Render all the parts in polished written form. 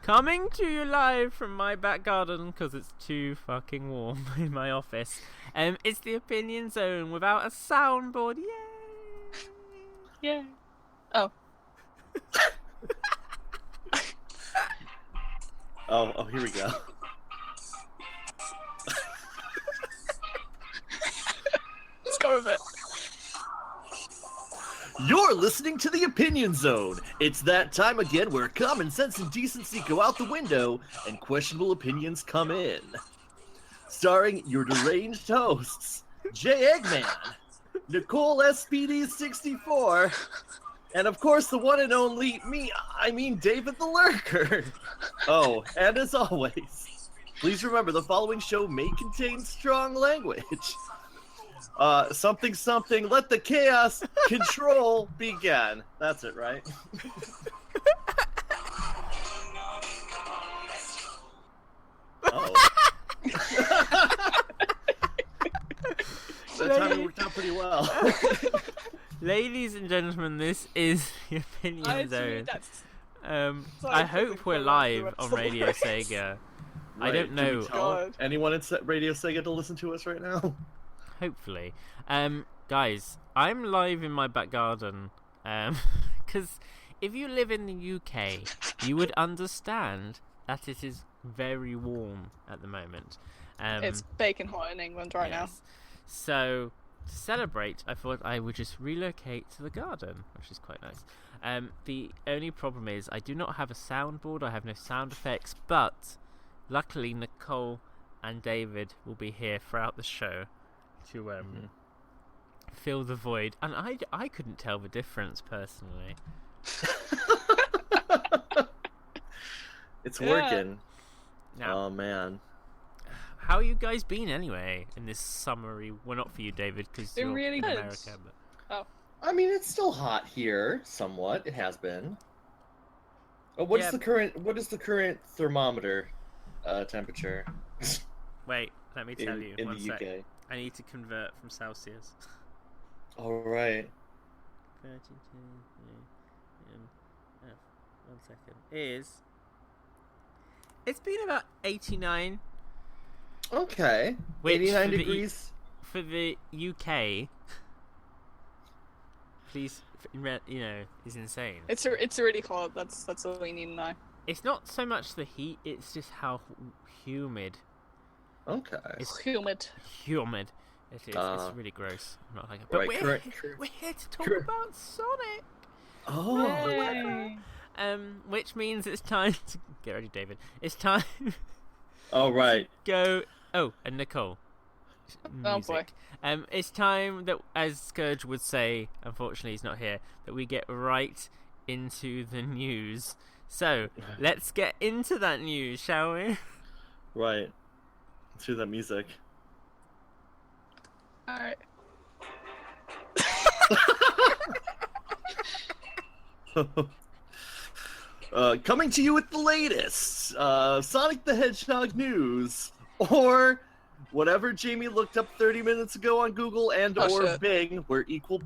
Coming to you live from my back garden because it's too fucking warm in my office. It's the Opinion Zone without a soundboard. Yay! Yay! Oh. Oh, here we go. Let's go with it. You're listening to the Opinion Zone. It's that time again where common sense and decency go out the window and questionable opinions come in. Starring your deranged hosts, Jay Eggman, Nicole SPD64, and of course the one and only David the Lurker. Oh, and as always, please remember the following show may contain strong language. Something, let the chaos control begin. That's it, right? Oh. That timing worked out pretty well. Ladies and gentlemen, this is the Opinion Zone. I hope we're live on Radio Sega. Right. I don't know. Anyone at Radio Sega to listen to us right now? Hopefully. Guys, I'm live in my back garden. Because if you live in the UK, you would understand that it is very warm at the moment. It's baking hot in England right now. So, to celebrate, I thought I would just relocate to the garden, which is quite nice. The only problem is I do not have a soundboard, I have no sound effects, but luckily Nicole and David will be here throughout the show to fill the void, and I couldn't tell the difference personally. It's working. Now, oh man, how you guys been anyway in this summery? Well, not for you, David, because you're really in good. America. But... Oh, I mean it's still hot here, somewhat. It has been. What is the current thermometer temperature? Wait, let me tell you. In One the sec. UK. I need to convert from Celsius. All right. 32. 1 second. It's been about 89. Okay. Which 89 for degrees. For the UK, please, is insane. it's really hot. That's all we need to know. It's not so much the heat; it's just how humid. Okay. It's humid. Humid. It is. It's really gross. I'm not like it. But Right, we're here to talk about Sonic. Oh. Yay. Which means it's time to get ready, David. It's time. All right. Go. Oh, and Nicole. Oh boy. It's time that, as Scourge would say, unfortunately he's not here, that we get right into the news. So let's get into that news, shall we? Right. Let's hear that music. All right. Coming to you with the latest Sonic the Hedgehog news, or whatever Jamie looked up 30 minutes ago on Google or Bing, where equal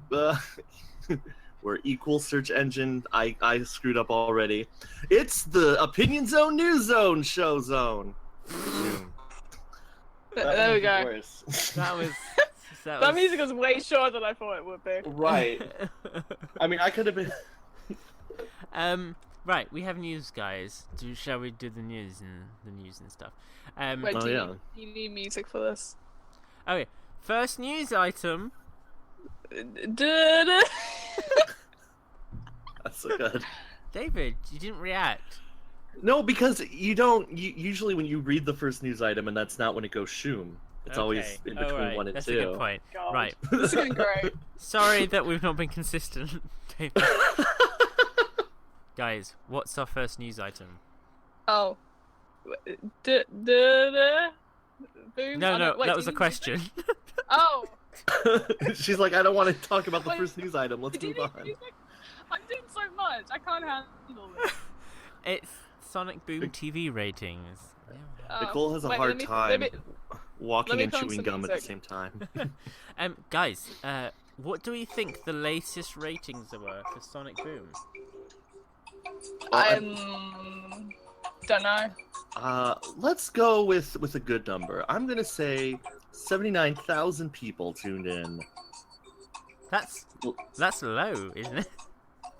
search engine I screwed up already. It's the Opinion Zone News Zone Show Zone. There we go. That music was way shorter than I thought it would be. Right. I mean, I could have been. Right, we have news, guys. Shall we do the news and stuff? Wait, do you need music for this? Okay, first news item. Da-da. That's so good. David, you didn't react. No, because you don't. Usually, when you read the first news item, and that's not when it goes shoom. It's always in between 1 and 2. That's a good point. God. Right. This is going great. Sorry that we've not been consistent, David. Guys, what's our first news item? Oh. Boom. No, Wait, that was a question. Oh. She's like, I don't want to talk about the first news item. Let's move on. I'm doing so much. I can't handle it. It's Sonic Boom TV ratings. Nicole has a hard time walking and chewing gum at the same time. Guys, what do we think the latest ratings were for Sonic Boom? Don't know. Let's go with a good number. I'm gonna say 79,000 people tuned in. That's low, isn't it?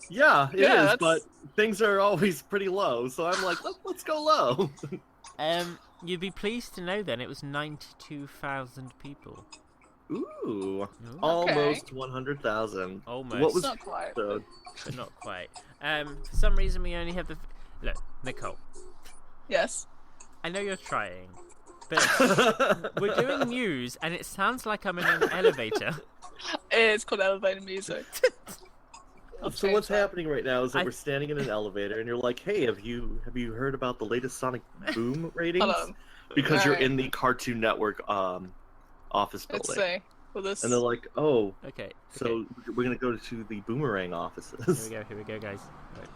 Yeah, it is, Yeah, but things are always pretty low, so I'm like, let's go low. You'd be pleased to know then it was 92,000 people. Ooh, Ooh. almost 100,000. Almost. What was Not quite. the... But not quite. For some reason we only have the... Look, Nicole, Yes. I know you're trying, but we're doing news and it sounds like I'm in an elevator. It's called elevator music. So what's happening right now is that I- we're standing in an elevator, and you're like, "Hey, have you heard about the latest Sonic Boom ratings?" Hold on. Because you're Alright. in the Cartoon Network office Let's building, see. Will this... and they're like, "Oh, Okay. so we're gonna go to the Boomerang offices." Here we go, guys. Right.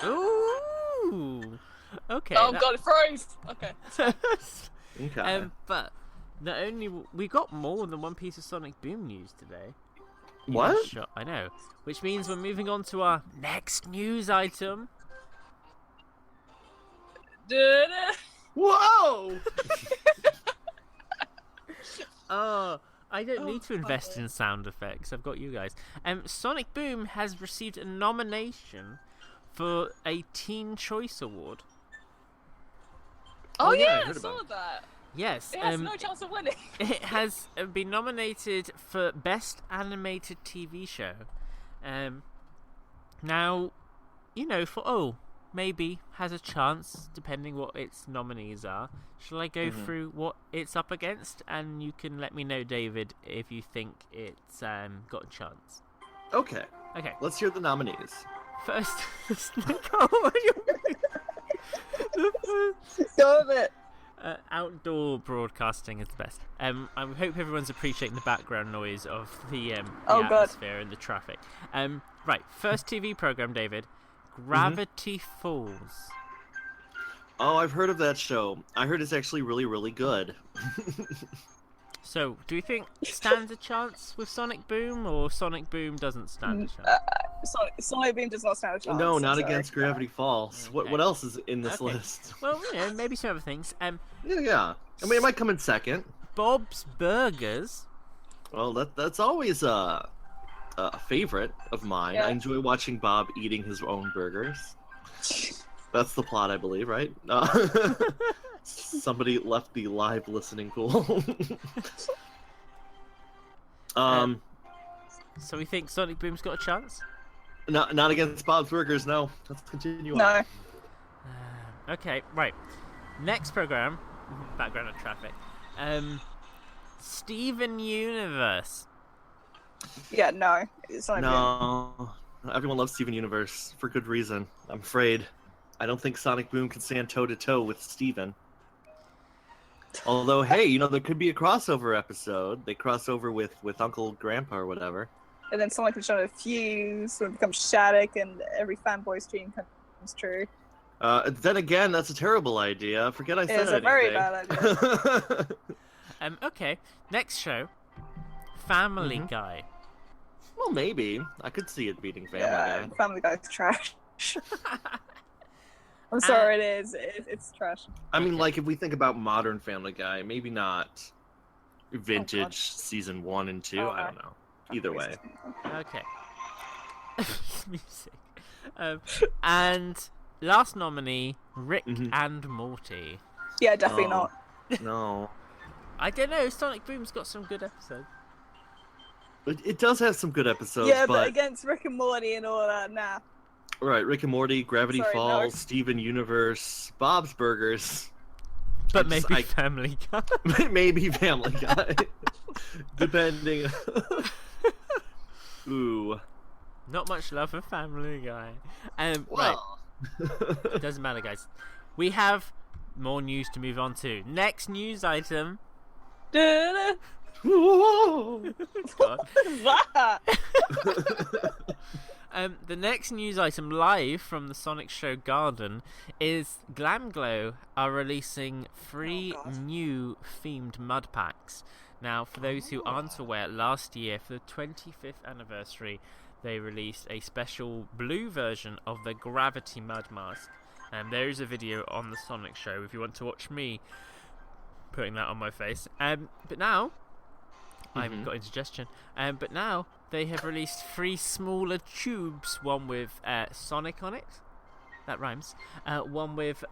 Ooh! Okay. Oh god, it froze! Okay. Okay. But not only we got more than one piece of Sonic Boom news today. What? Shot, I know. Which means we're moving on to our next news item. Whoa! Oh, I don't need to invest in sound effects. I've got you guys. Sonic Boom has received a nomination for a Teen Choice Award. Oh yeah, I yeah, I heard saw about that. Yes. It has no chance of winning. It has been nominated for Best Animated TV Show. Now, maybe has a chance, depending what its nominees are. Shall I go through what it's up against? And you can let me know, David, if you think it's got a chance. Okay, Okay, let's hear the nominees. first, Nicole, what are you Go with it. outdoor broadcasting is the best. I hope everyone's appreciating the background noise of the Oh, God. atmosphere and the traffic. Right, first TV program, David. Gravity Falls. Oh, I've heard of that show. I heard it's actually really, really good. So, do you think stands a chance with Sonic Boom, or Sonic Boom doesn't stand a chance? Sonic Boom does not stand a chance. No, I'm not sorry. against Gravity Falls. Okay. What else is in this Okay. list? Well, maybe some other things. Yeah. I mean, it might come in second. Bob's Burgers. Well, that's always a favorite of mine. Yeah. I enjoy watching Bob eating his own burgers. That's the plot, I believe, right? Somebody left the live listening pool. So we think Sonic Boom's got a chance? Not against Bob's Burgers, no. Let's continue on. No. Okay, right. Next program. Background of traffic. Steven Universe. Yeah, no. It's not No. Everyone loves Steven Universe for good reason, I'm afraid. I don't think Sonic Boom can stand toe-to-toe with Steven. Although, hey, there could be a crossover episode. They cross over with Uncle Grandpa or whatever. And then Sonic can show a fuse, and becomes Shattuck, and every fanboy's dream comes true. Then again, that's a terrible idea. Forget I said It's anything. a very bad idea. Okay. Next show. Family Guy. Well, maybe. I could see it beating Family Yeah, Guy. Family Guy's trash. I'm sorry, it is. It's trash. I mean, Okay. like, if we think about modern Family Guy, maybe not vintage God. season 1 and 2. Oh, I don't know. Either way. Okay. Music. And last nominee, Rick and Morty. Yeah, definitely Oh. not. No. I don't know, Sonic Boom's got some good episodes. It does have some good episodes, Yeah, but but... against Rick and Morty and all that, nah. Right, Rick and Morty, Gravity Sorry, Falls, no. Steven Universe, Bob's Burgers. But I just- maybe Family Guy. Maybe Family Guy. Depending. Ooh. Not much love for Family Guy. Right. Well. Doesn't matter, guys. We have more news to move on to. Next news item. Da-da. Whoa. God. That. The next news item, live from the Sonic Show Garden, is Glamglow are releasing 3 Oh, God. new themed mud packs. Now, for those who aren't aware, last year, for the 25th anniversary, they released a special blue version of the Gravity Mud Mask. And there is a video on the Sonic Show if you want to watch me putting that on my face. But now, I've got indigestion. But now they have released 3 smaller tubes, one with Sonic on it. That rhymes. One with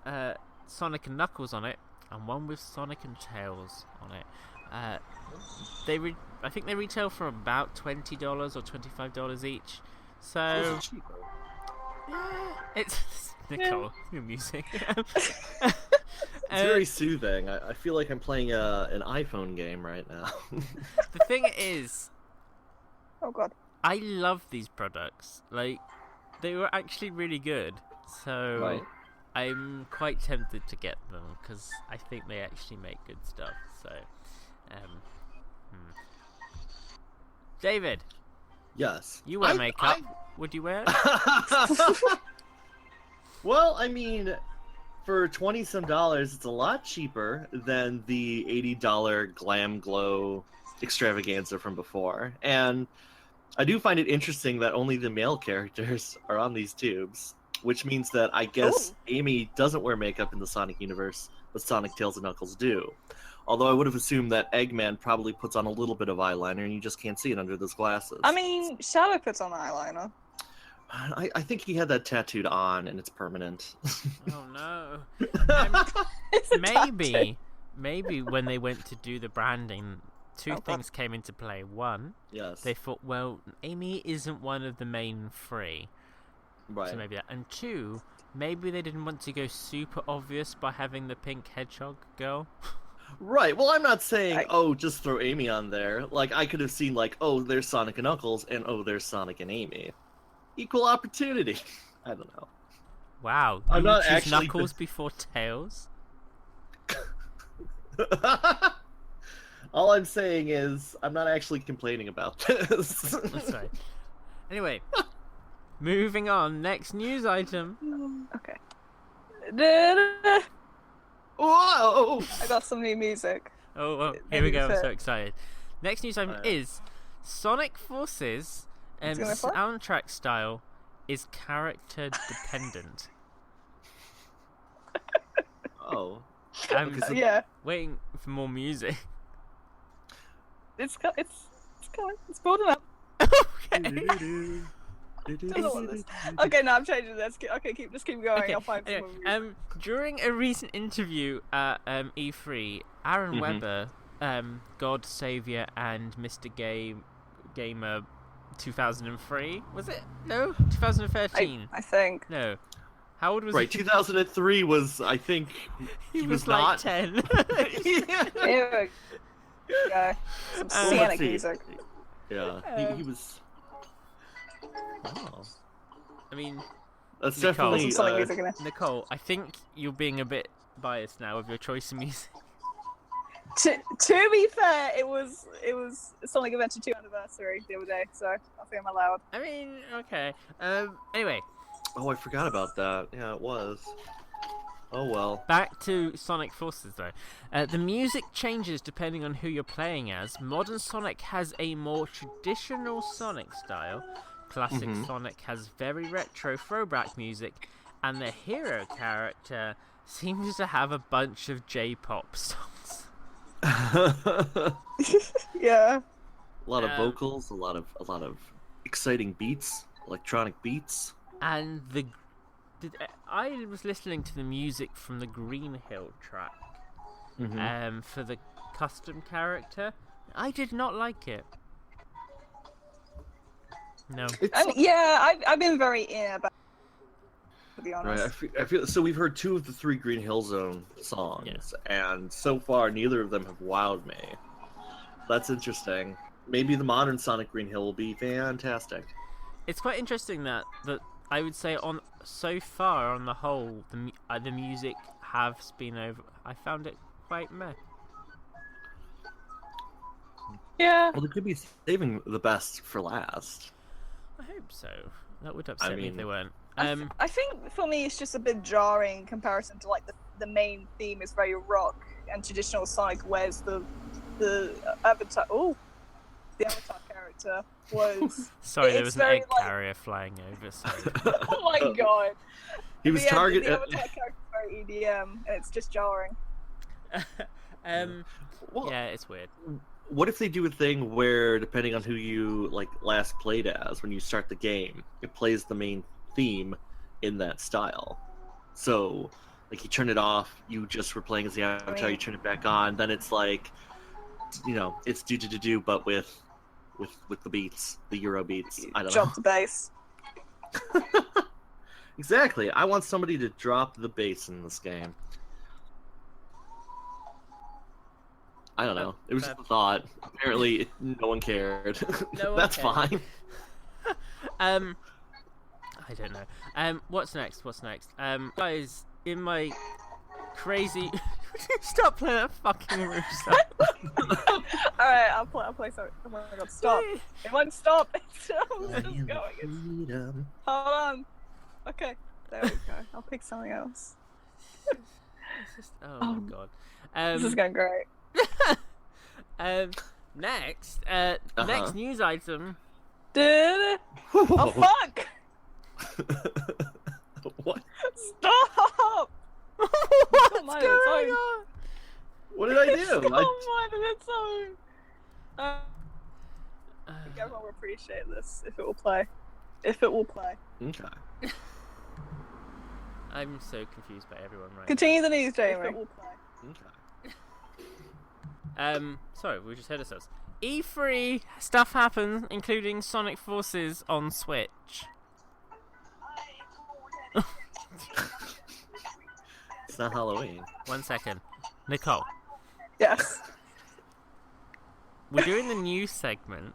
Sonic and Knuckles on it, and one with Sonic and Tails on it. I think they retail for about $20 or $25 each. So it's Nicole, your music. It's very soothing. I feel like I'm playing an iPhone game right now. The thing is, Oh god. I love these products. Like, they were actually really good. So Right. I'm quite tempted to get them because I think they actually make good stuff. So, David, Yes. you wear makeup. Would you wear it? Well, I mean, for $20-some, it's a lot cheaper than the $80 Glam Glow extravaganza from before. And I do find it interesting that only the male characters are on these tubes, which means that I guess Amy doesn't wear makeup in the Sonic universe, but Sonic, Tails, and Knuckles do. Although I would have assumed that Eggman probably puts on a little bit of eyeliner and you just can't see it under those glasses. I mean, Shadow puts on eyeliner. I think he had that tattooed on and it's permanent. Oh no. It's a tattoo. Maybe when they went to do the branding, two God. things came into play. One, Yes. they thought, well, Amy isn't one of the main 3. Right. So maybe that. And 2, maybe they didn't want to go super obvious by having the pink hedgehog girl. Right. Well, I'm not saying, just throw Amy on there. Like, I could have seen, like, oh, there's Sonic and Knuckles, and oh, there's Sonic and Amy. Equal opportunity. I don't know. Wow. I'm You not would choose actually- Knuckles before Tails? All I'm saying is, I'm not actually complaining about this. That's right. Anyway, moving on. Next news item. Okay. I Whoa! got some new music. Oh, here Maybe we go. I'm fit. so excited. Next news item Alright. is Sonic Forces It's gonna fly? soundtrack style is character dependent. Oh. I'm Okay, so- Yeah, waiting for more music. it's coming. It's building up. Okay. Okay, no, I'm changing this. Okay, just keep going. Okay, I'll find some anyway, more music. during a recent interview at E3, Aaron Mhm. Webber, God Savior and Mr. Gamer 2003, was it? No, 2013. I think. No. How old was Right, he? 2003 was, I think, He was not. like 10. Yeah. Here we go. Some Well, Sonic let's see. music. Yeah, he was. Oh. I mean, That's Nicole. definitely. Some Sonic music in it. Nicole, I think you're being a bit biased now with your choice of music. To be fair, it was Sonic Adventure 2 anniversary the other day, so I think I'm allowed. I mean, okay. Anyway, Oh, I forgot about that. Yeah, it was. Oh well. back to Sonic Forces though. The music changes depending on who you're playing as. Modern Sonic has a more traditional Sonic style. Classic Sonic has very retro throwback music, and the hero character seems to have a bunch of J-pop songs. Yeah. A lot of vocals, a lot of exciting beats, electronic beats. And I was listening to the music from the Green Hill track for the custom character. I did not like it. No. I've been very in about it, to be honest. Right, I feel so. We've heard 2 of the 3 Green Hill Zone songs, and so far neither of them have wowed me. That's interesting. Maybe the modern Sonic Green Hill will be fantastic. It's quite interesting that I would say so far on the whole the music has been over. I found it quite meh. Yeah. Well, they could be saving the best for last. I hope so. That would upset me if they weren't. I think for me it's just a bit jarring in comparison to like the main theme is very rock and traditional Sonic, whereas the avatar. Oh, the Avatar character was. Sorry, there it's was an very, egg like- carrier flying over. Sorry. Oh my god. He was The targeted. Avatar character is very EDM, and it's just jarring. Well, Yeah, it's weird. what if they do a thing where, depending on who you like last played as, when you start the game, it plays the main theme in that style. So, like, you turn it off, you just were playing as the Avatar, you turn it back on, then it's like, it's do, but with the beats, the Euro beats. I don't Drop know. the bass. Exactly. I want somebody to drop the bass in this game. I don't know. It was just a thought. Apparently, no one cared. No one That's cared. fine. I don't know. What's next? Guys, in my crazy... Stop playing that fucking rooster. Alright, I'll play something. Oh my god, stop. It won't stop. It's just going. Freedom. Hold on. Okay, there we go. I'll pick something else. It's just- oh my god. This is going great. Next news item. Dude. Oh fuck! What? Stop! What's mine, going it's own. on? What did I It's do? not mine and its own. I think Uh, everyone will appreciate this if it will play. If it will play. Okay. I'm so confused by everyone right Continue the news, Jamie. If it will play. Okay. now. Sorry, we just heard ourselves. E3 stuff happens, including Sonic Forces on Switch. It's not Halloween. 1 second. Nicole, Yes. we're doing the news segment,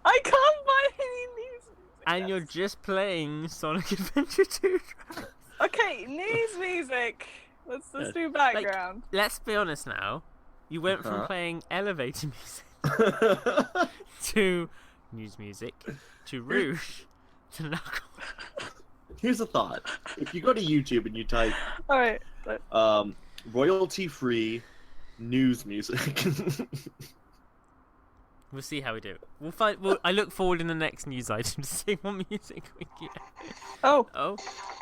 I can't find any news. and you're just playing Sonic Adventure 2. Okay, news music. Let's Yeah. do background. Let's be honest now. You went from Uh-huh. playing elevator music to news music to Rouge to Knuckle. Here's a thought. If you go to YouTube and you type Alright. royalty-free news music, We'll see how we do. I look forward in the next news item to see what music we get. Oh. Oh.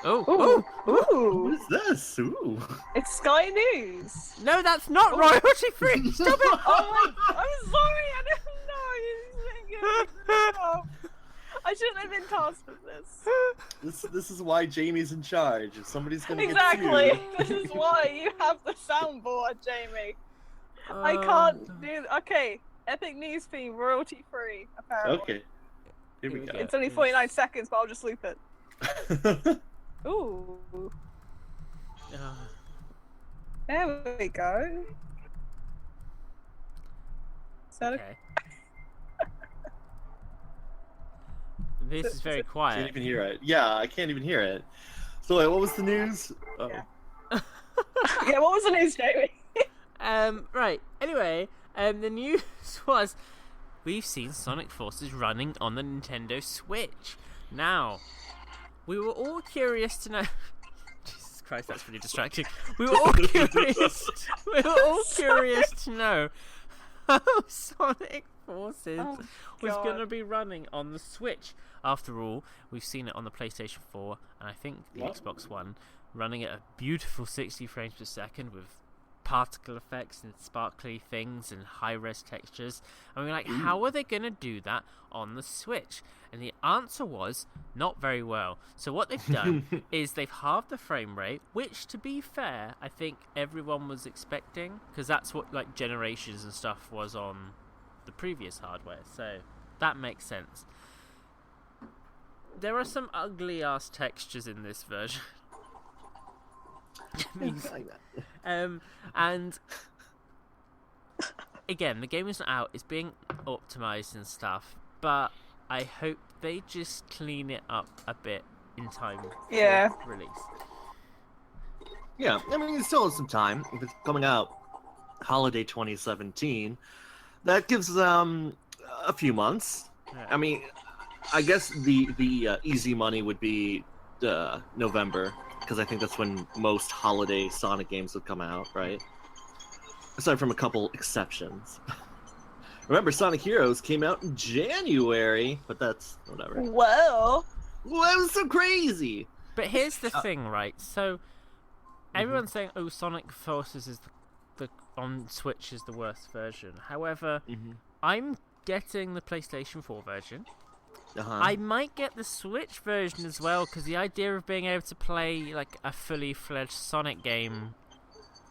Ooh. what Ooh. is this? Ooh. It's Sky News. No, that's not royalty free. Stop it. Oh my. I'm sorry. I didn't know. Stop. I shouldn't have been tasked with this. This is why Jamie's in charge. If somebody's gonna Exactly. get This is why you have the soundboard, Jamie. I Oh, can't do. Okay. Epic news theme, royalty free. Apparently. Okay. Here we Here we go. go. It's only 49 seconds, but I'll just loop it. Ooh. Oh. There we go. Is that Okay. This is very Can't quiet. even hear it. Yeah, I can't even hear it. So wait, what was the news? Oh. Yeah. Yeah, what was the news, Jamie? Right. Anyway, the news was we've seen Sonic Forces running on the Nintendo Switch. Now, we were all curious to know. Jesus Christ, that's really distracting. We were all curious. We were all curious to know how Sonic Forces Oh, was God. going to be running on the Switch. After all, we've seen it on the PlayStation 4 and I think the What? Xbox One running at a beautiful 60 frames per second with particle effects and sparkly things and high-res textures. And we were like, how are they going to do that on the Switch? And the answer was, not very well. So what they've done is they've halved the frame rate, which, to be fair, I think everyone was expecting, because that's what like Generations and stuff was on the previous hardware. So that makes sense. There are some ugly-ass textures in this version. And again, the game isn't out, it's being optimized and stuff, but I hope they just clean it up a bit in time Yeah. for release. Yeah, I mean, it still has some time. If it's coming out holiday 2017, that gives them a few months. Yeah. I mean, I guess the easy money would be November, because I think that's when most holiday Sonic games would come out, right? Aside from a couple exceptions. Remember, Sonic Heroes came out in January, but that's whatever. Whoa. Well, that was so crazy. But here's the thing, right? So everyone's saying, "Oh, Sonic Forces is the on Switch is the worst version." However, I'm getting the PlayStation 4 version. I might get the Switch version as well, because the idea of being able to play like a fully fledged Sonic game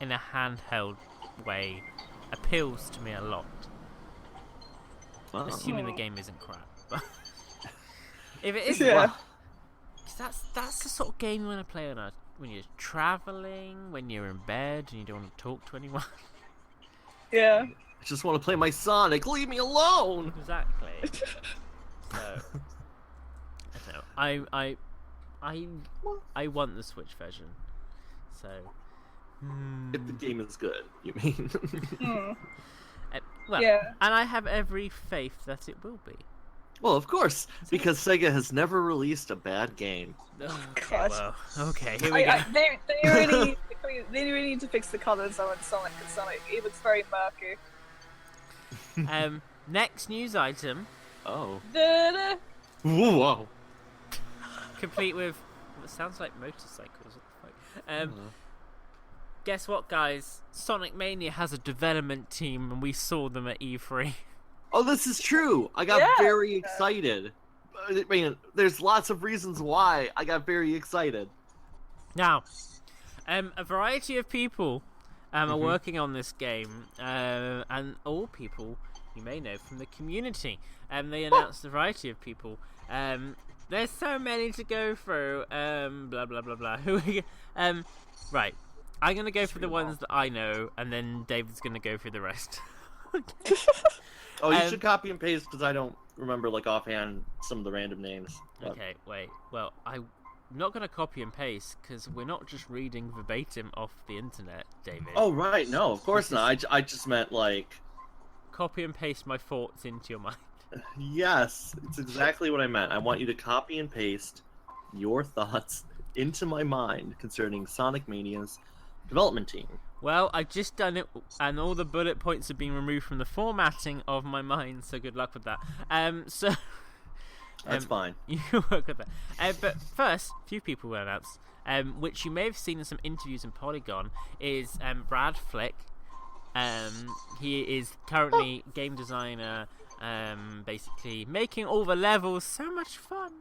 in a handheld way appeals to me a lot. Assuming the game isn't crap, but if it is, well, that's the sort of game you want to play when you're traveling, when you're in bed and you don't want to talk to anyone. Yeah. I just want to play my Sonic. Leave me alone. Exactly. So, I don't know. I want the Switch version. So, if the game is good, you mean? Well, Yeah. and I have every faith that it will be. Well, of course, because Sega has never released a bad game. Okay, God. well, okay, here we go. They really need to fix the colours on Sonic, because Sonic, it looks very murky. Next news item, Oh. Da-da. Whoa. complete with what sounds like motorcycles. What the fuck? Guess what, guys? Sonic Mania has a development team, and we saw them at E3. Oh, this is true. I got very excited. I mean, there's lots of reasons why I got very excited. Now, a variety of people are working on this game, and all people you may know from the community. They announced a variety of people. There's so many to go through. Blah blah blah blah. Right. I'm gonna go for the ones that I know, and then David's gonna go through the rest. Okay. Oh, you should copy and paste, because I don't remember, like, offhand some of the random names. But... Okay, wait. Well, I'm not gonna copy and paste, because we're not just reading verbatim off the internet, David. Oh, right. No, of course not. I just meant, like... Copy and paste my thoughts into your mind. Yes, it's exactly what I meant. I want you to copy and paste your thoughts into my mind concerning Sonic Mania's development team. Well, I've just done it, and all the bullet points have been removed from the formatting of my mind, so good luck with that. That's fine. You work with that. But first, a few people were announced, which you may have seen in some interviews in Polygon, is Brad Flick. He is currently game designer, basically making all the levels so much fun.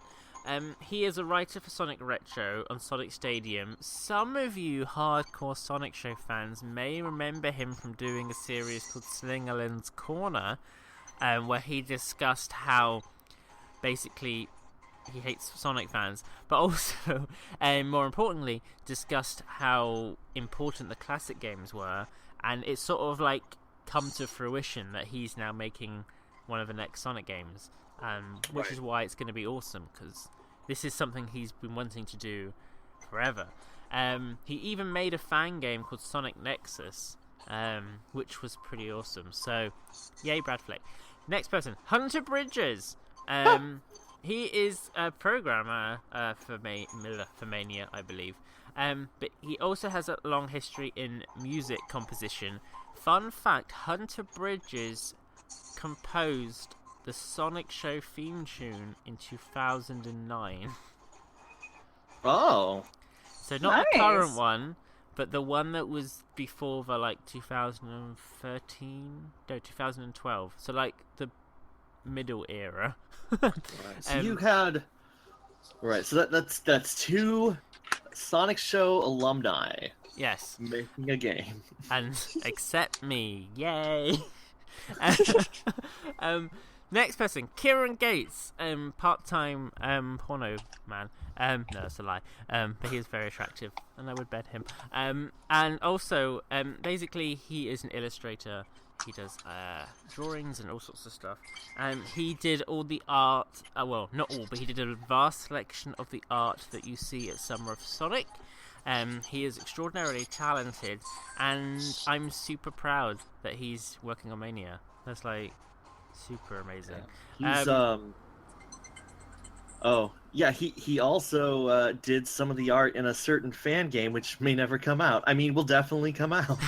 He is a writer for Sonic Retro on Sonic Stadium. Some of you hardcore Sonic Show fans may remember him from doing a series called Slingerland's Corner, where he discussed how basically he hates Sonic fans, but also, more importantly, discussed how important the classic games were, and it's sort of like come to fruition that he's now making one of the next Sonic games. Which is why it's going to be awesome, because this is something he's been wanting to do forever. He even made a fan game called Sonic Nexus, which was pretty awesome. So, yay, Brad Flick. Next person, Hunter Bridges. He is a programmer for Mania, I believe. But he also has a long history in music composition. Fun fact, Hunter Bridges composed the Sonic Show theme tune in 2009. Oh. So not the current one, but the one that was before the 2012. So like the middle era. Right, so you had... Right, so that's two Sonic Show alumni. Yes. Making a game. And accept me. Yay. Next person, Kieran Gates, part-time porno man. No, that's a lie. But he is very attractive, and I would bet him. And also, basically, he is an illustrator. He does drawings and all sorts of stuff. He did all the art. Well, not all, but he did a vast selection of the art that you see at Summer of Sonic. He is extraordinarily talented, and I'm super proud that he's working on Mania. That's like super amazing. He's oh yeah, he also did some of the art in a certain fan game which may never come out. I mean, will definitely come out.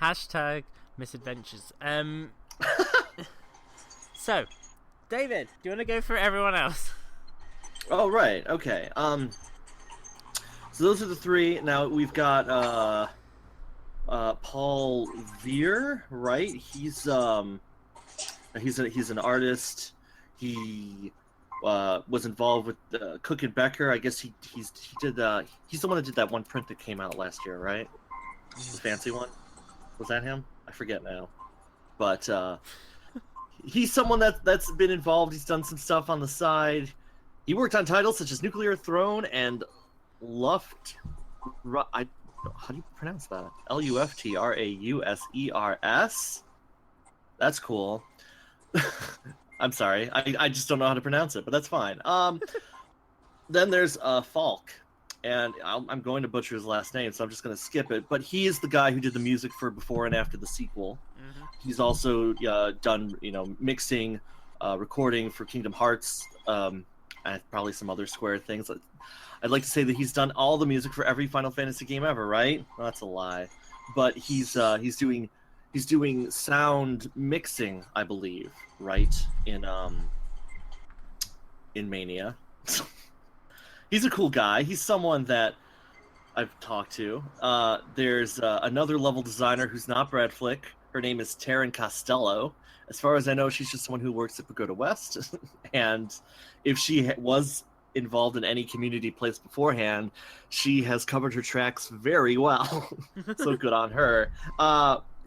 Hashtag misadventures. So, David, do you want to go for everyone else? Oh, right. Okay. So those are the three. Now we've got Paul Veer, right? He's an artist. He was involved with Cook and Becker. I guess he's the one that did that one print that came out last year, right? The fancy one. Was that him? I forget now. But he's someone that's been involved. He's done some stuff on the side. He worked on titles such as Nuclear Throne and Luft. How do you pronounce that? Luftrausers. That's cool. I'm sorry. I just don't know how to pronounce it, but that's fine. Then there's Falk, and I'm going to butcher his last name, so I'm just going to skip it. But he is the guy who did the music for Before and After the sequel. Mm-hmm. He's also done mixing, recording for Kingdom Hearts, and probably some other Square things. I'd like to say that he's done all the music for every Final Fantasy game ever, right? Well, that's a lie. But he's doing sound mixing, I believe, right? In Mania. He's a cool guy. He's someone that I've talked to. There's another level designer who's not Brad Flick. Her name is Taryn Costello. As far as I know, she's just someone who works at Pagoda West. And if she was involved in any community place beforehand, she has covered her tracks very well. So good on her.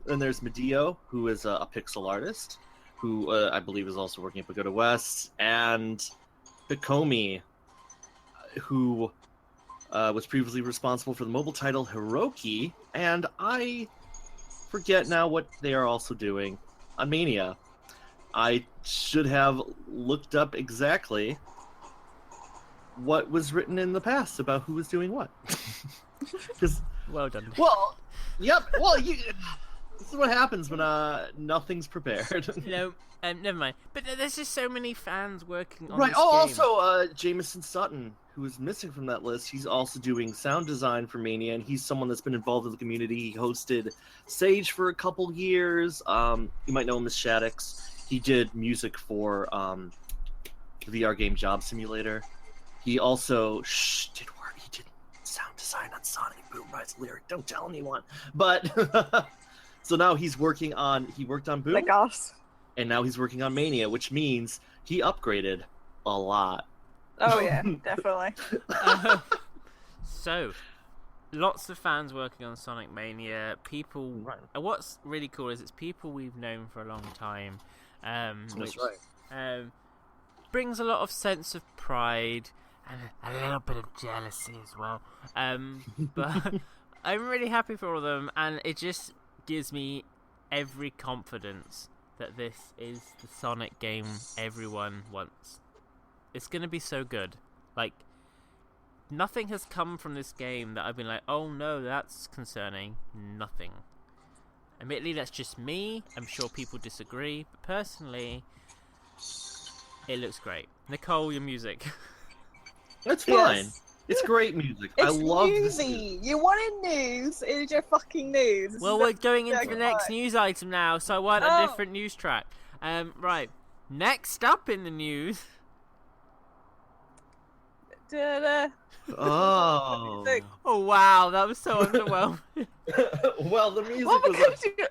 Then there's Medio, who is a pixel artist, who I believe is also working at Pagoda West, and Hikomi, who was previously responsible for the mobile title Hiroki, and I forget now what they are also doing on Mania. I should have looked up exactly what was written in the past about who was doing what. Well done. Well, yep. Well, this is what happens when nothing's prepared. Never mind. But there's just so many fans working on right. this Oh, game. also Jameson Sutton, who is missing from that list. He's also doing sound design for Mania, and he's someone that's been involved in the community. He hosted Sage for a couple years. You might know him as Shaddix. He did music for the VR game Job Simulator. He also did sound design on Sonic Boom Rides Lyric. Don't tell anyone. But so now he worked on Boom. My gosh. And now he's working on Mania, which means he upgraded a lot. Oh yeah, definitely. So, lots of fans working on Sonic Mania. People. Right. What's really cool is it's people we've known for a long time. That's right. Brings a lot of sense of pride and a little bit of jealousy as well. But I'm really happy for all of them, and it just gives me every confidence that this is the Sonic game everyone wants. It's going to be so good. Like, nothing has come from this game that I've been like, oh no, that's concerning. Nothing. Admittedly, that's just me. I'm sure people disagree, but personally, it looks great. Nicole, your music. That's fine. Yes. It's great music. It's I love this. newsy. You wanted news. It is your fucking news. Well, we're going into the next news item now, so I want a different news track. Right. Next up in the news. Da-da. Oh. Oh wow, that was so underwhelming. Well, the music Well, was. because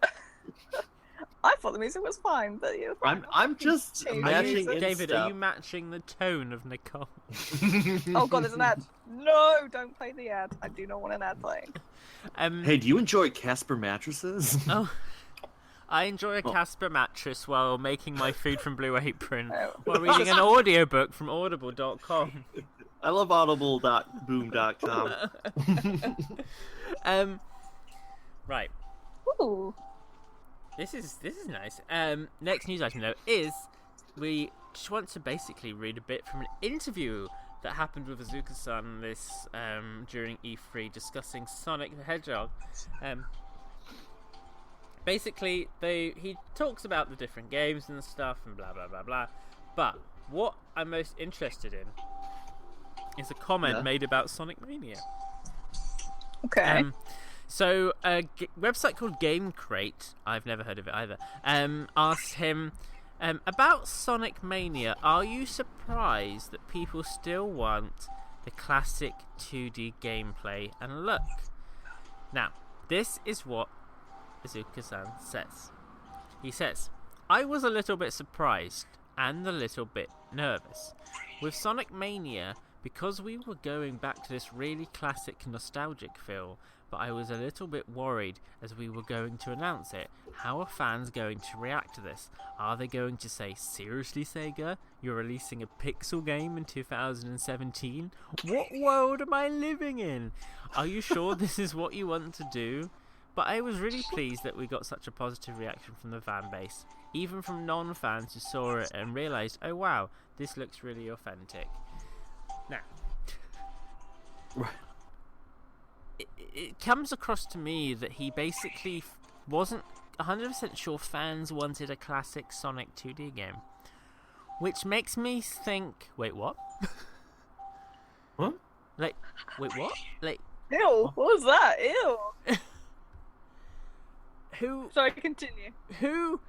I thought the music was fine, but you. I'm just matching in David, stuff. are you matching the tone of Nicole? Oh god, there's an ad. No, don't play the ad. I do not want an ad playing. Hey, do you enjoy Casper mattresses? Oh, I enjoy a Casper mattress while making my food from Blue Apron, while reading an audiobook from audible.com. I love audible.boom.com. Right. Ooh. This is nice. Next news item though is we just want to basically read a bit from an interview that happened with Azuka-san this during E3 discussing Sonic the Hedgehog. Basically, he talks about the different games and stuff and blah blah blah blah. But what I'm most interested in is a comment made about Sonic Mania. Okay. So a website called Game Crate, I've never heard of it either, asked him about Sonic Mania. Are you surprised that people still want the classic 2D gameplay and look? Now, this is what Izuka-san says. He says, I was a little bit surprised and a little bit nervous. With Sonic Mania, because we were going back to this really classic nostalgic feel, but I was a little bit worried as we were going to announce it. How are fans going to react to this? Are they going to say, seriously Sega, you're releasing a pixel game in 2017? What world am I living in? Are you sure this is what you want to do? But I was really pleased that we got such a positive reaction from the fan base, even from non-fans who saw it and realised, oh wow, this looks really authentic. Now, it comes across to me that he basically wasn't 100% sure fans wanted a classic Sonic 2D game, which makes me think, wait, what? What? Like, wait, what? Like, Ew, what was that? Ew. who? Sorry, continue. Who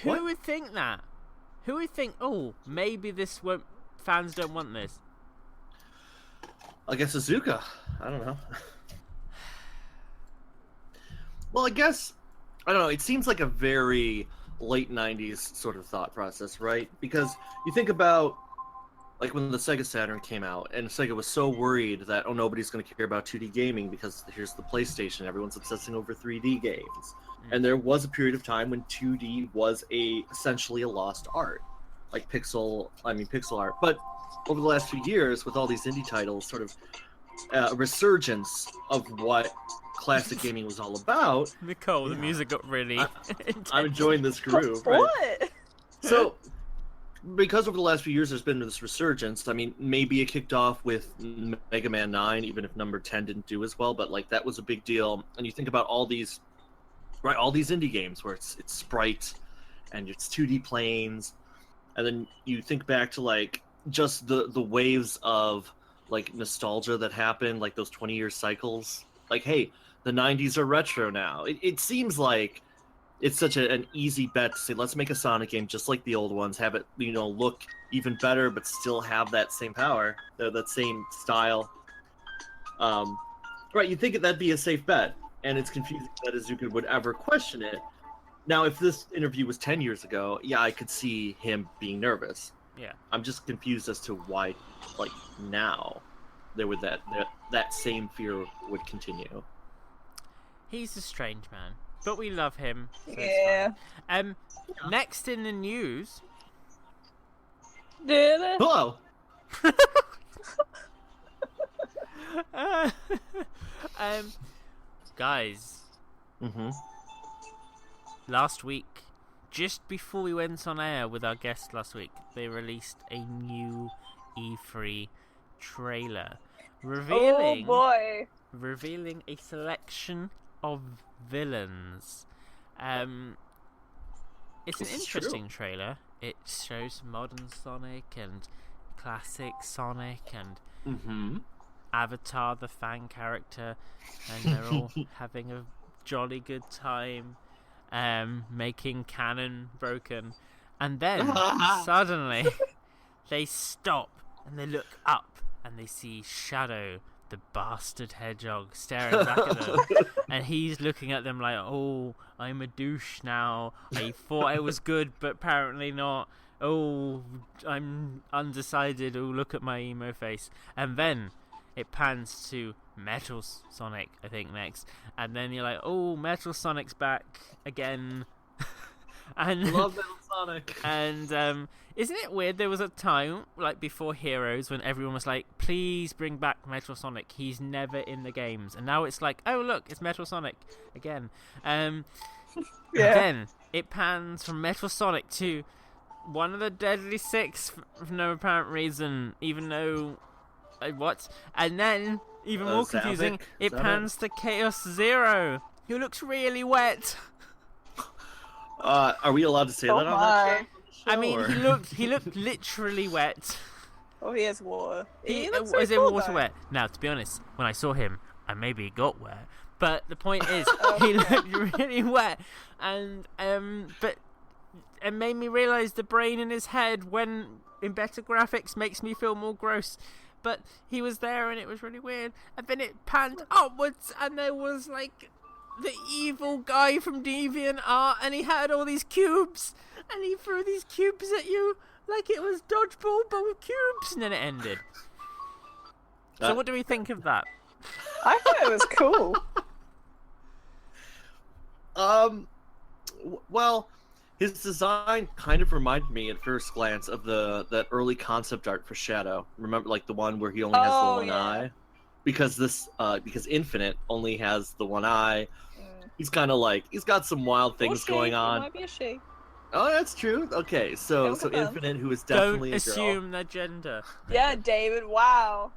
What? would think that? Who would think, oh, maybe this won't, fans don't want this? I guess Azuka. I don't know. Well, I guess, I don't know, it seems like a very late 90s sort of thought process, right? Because you think about, like, when the Sega Saturn came out, and Sega was so worried that, oh, nobody's going to care about 2D gaming because here's the PlayStation, everyone's obsessing over 3D games. And there was a period of time when 2D was essentially a lost art, like pixel art. But over the last few years, with all these indie titles, sort of a resurgence of what classic gaming was all about. Nicole, the music got really I'm enjoying this groove. Right? What? So, because over the last few years there's been this resurgence, I mean, maybe it kicked off with Mega Man 9, even if number 10 didn't do as well, but like that was a big deal. And you think about all these indie games where it's sprite and it's 2D planes, and then you think back to like just the waves of like nostalgia that happened, like those 20-year cycles. Like, hey, the 90s are retro now. It seems like it's such an easy bet to say, let's make a Sonic game just like the old ones, have it, look even better, but still have that same power, that same style. Right, you'd think that'd be a safe bet, and it's confusing that Izuka would ever question it. Now, if this interview was 10 years ago, yeah, I could see him being nervous. Yeah. I'm just confused as to why, like, now, there would that same fear would continue. He's a strange man, but we love him. So Yeah. it's fine. Next in the news. Did it? Hello! Guys, Mm-hmm. last week, just before we went on air with our guest last week, they released a new E3 trailer Oh boy. revealing a selection of villains. It's an This is interesting trailer. It shows modern Sonic and classic Sonic and Mm-hmm. Avatar, the fan character, and they're all having a jolly good time, making canon broken, and then suddenly they stop and they look up and they see Shadow, the bastard hedgehog, staring back at them, and he's looking at them like, oh, I'm a douche now, I thought I was good but apparently not, oh, I'm undecided, oh, look at my emo face. And then it pans to Metal Sonic, I think, next, and then you're like, oh, Metal Sonic's back again. And Love Metal Sonic. and isn't it weird, there was a time like before Heroes when everyone was like, please bring back Metal Sonic, he's never in the games, and now it's like, oh look, it's Metal Sonic again. Yeah. Then it pans from Metal Sonic to one of the Deadly Six for no apparent reason, even though what? And then even more confusing, Zavik? it Is that pans to Chaos Zero, who looks really wet. Are we allowed to say Oh that on that my. show? I mean, Or- he looked literally wet. Oh, he has water. He looks Was so it cool, water though. wet? Now, to be honest, when I saw him, and maybe he got wet. But the point is, he looked really wet, and but it made me realise the brain in his head, when in better graphics, makes me feel more gross. But he was there, and it was really weird. And then it panned upwards, and there was like the evil guy from DeviantArt, and he had all these cubes, and he threw these cubes at you like it was dodgeball, but with cubes, and then it ended. So what do we think of that? I thought it was cool. Well, his design kind of reminded me at first glance of that early concept art for Shadow. Remember, like the one where he only has the one eye, because because Infinite only has the one eye. He's kind of like, he's got some wild things going on. It might be a she. Oh, that's true. Okay, so Infinite, who is definitely Don't a girl. assume their gender. Yeah, David. Wow.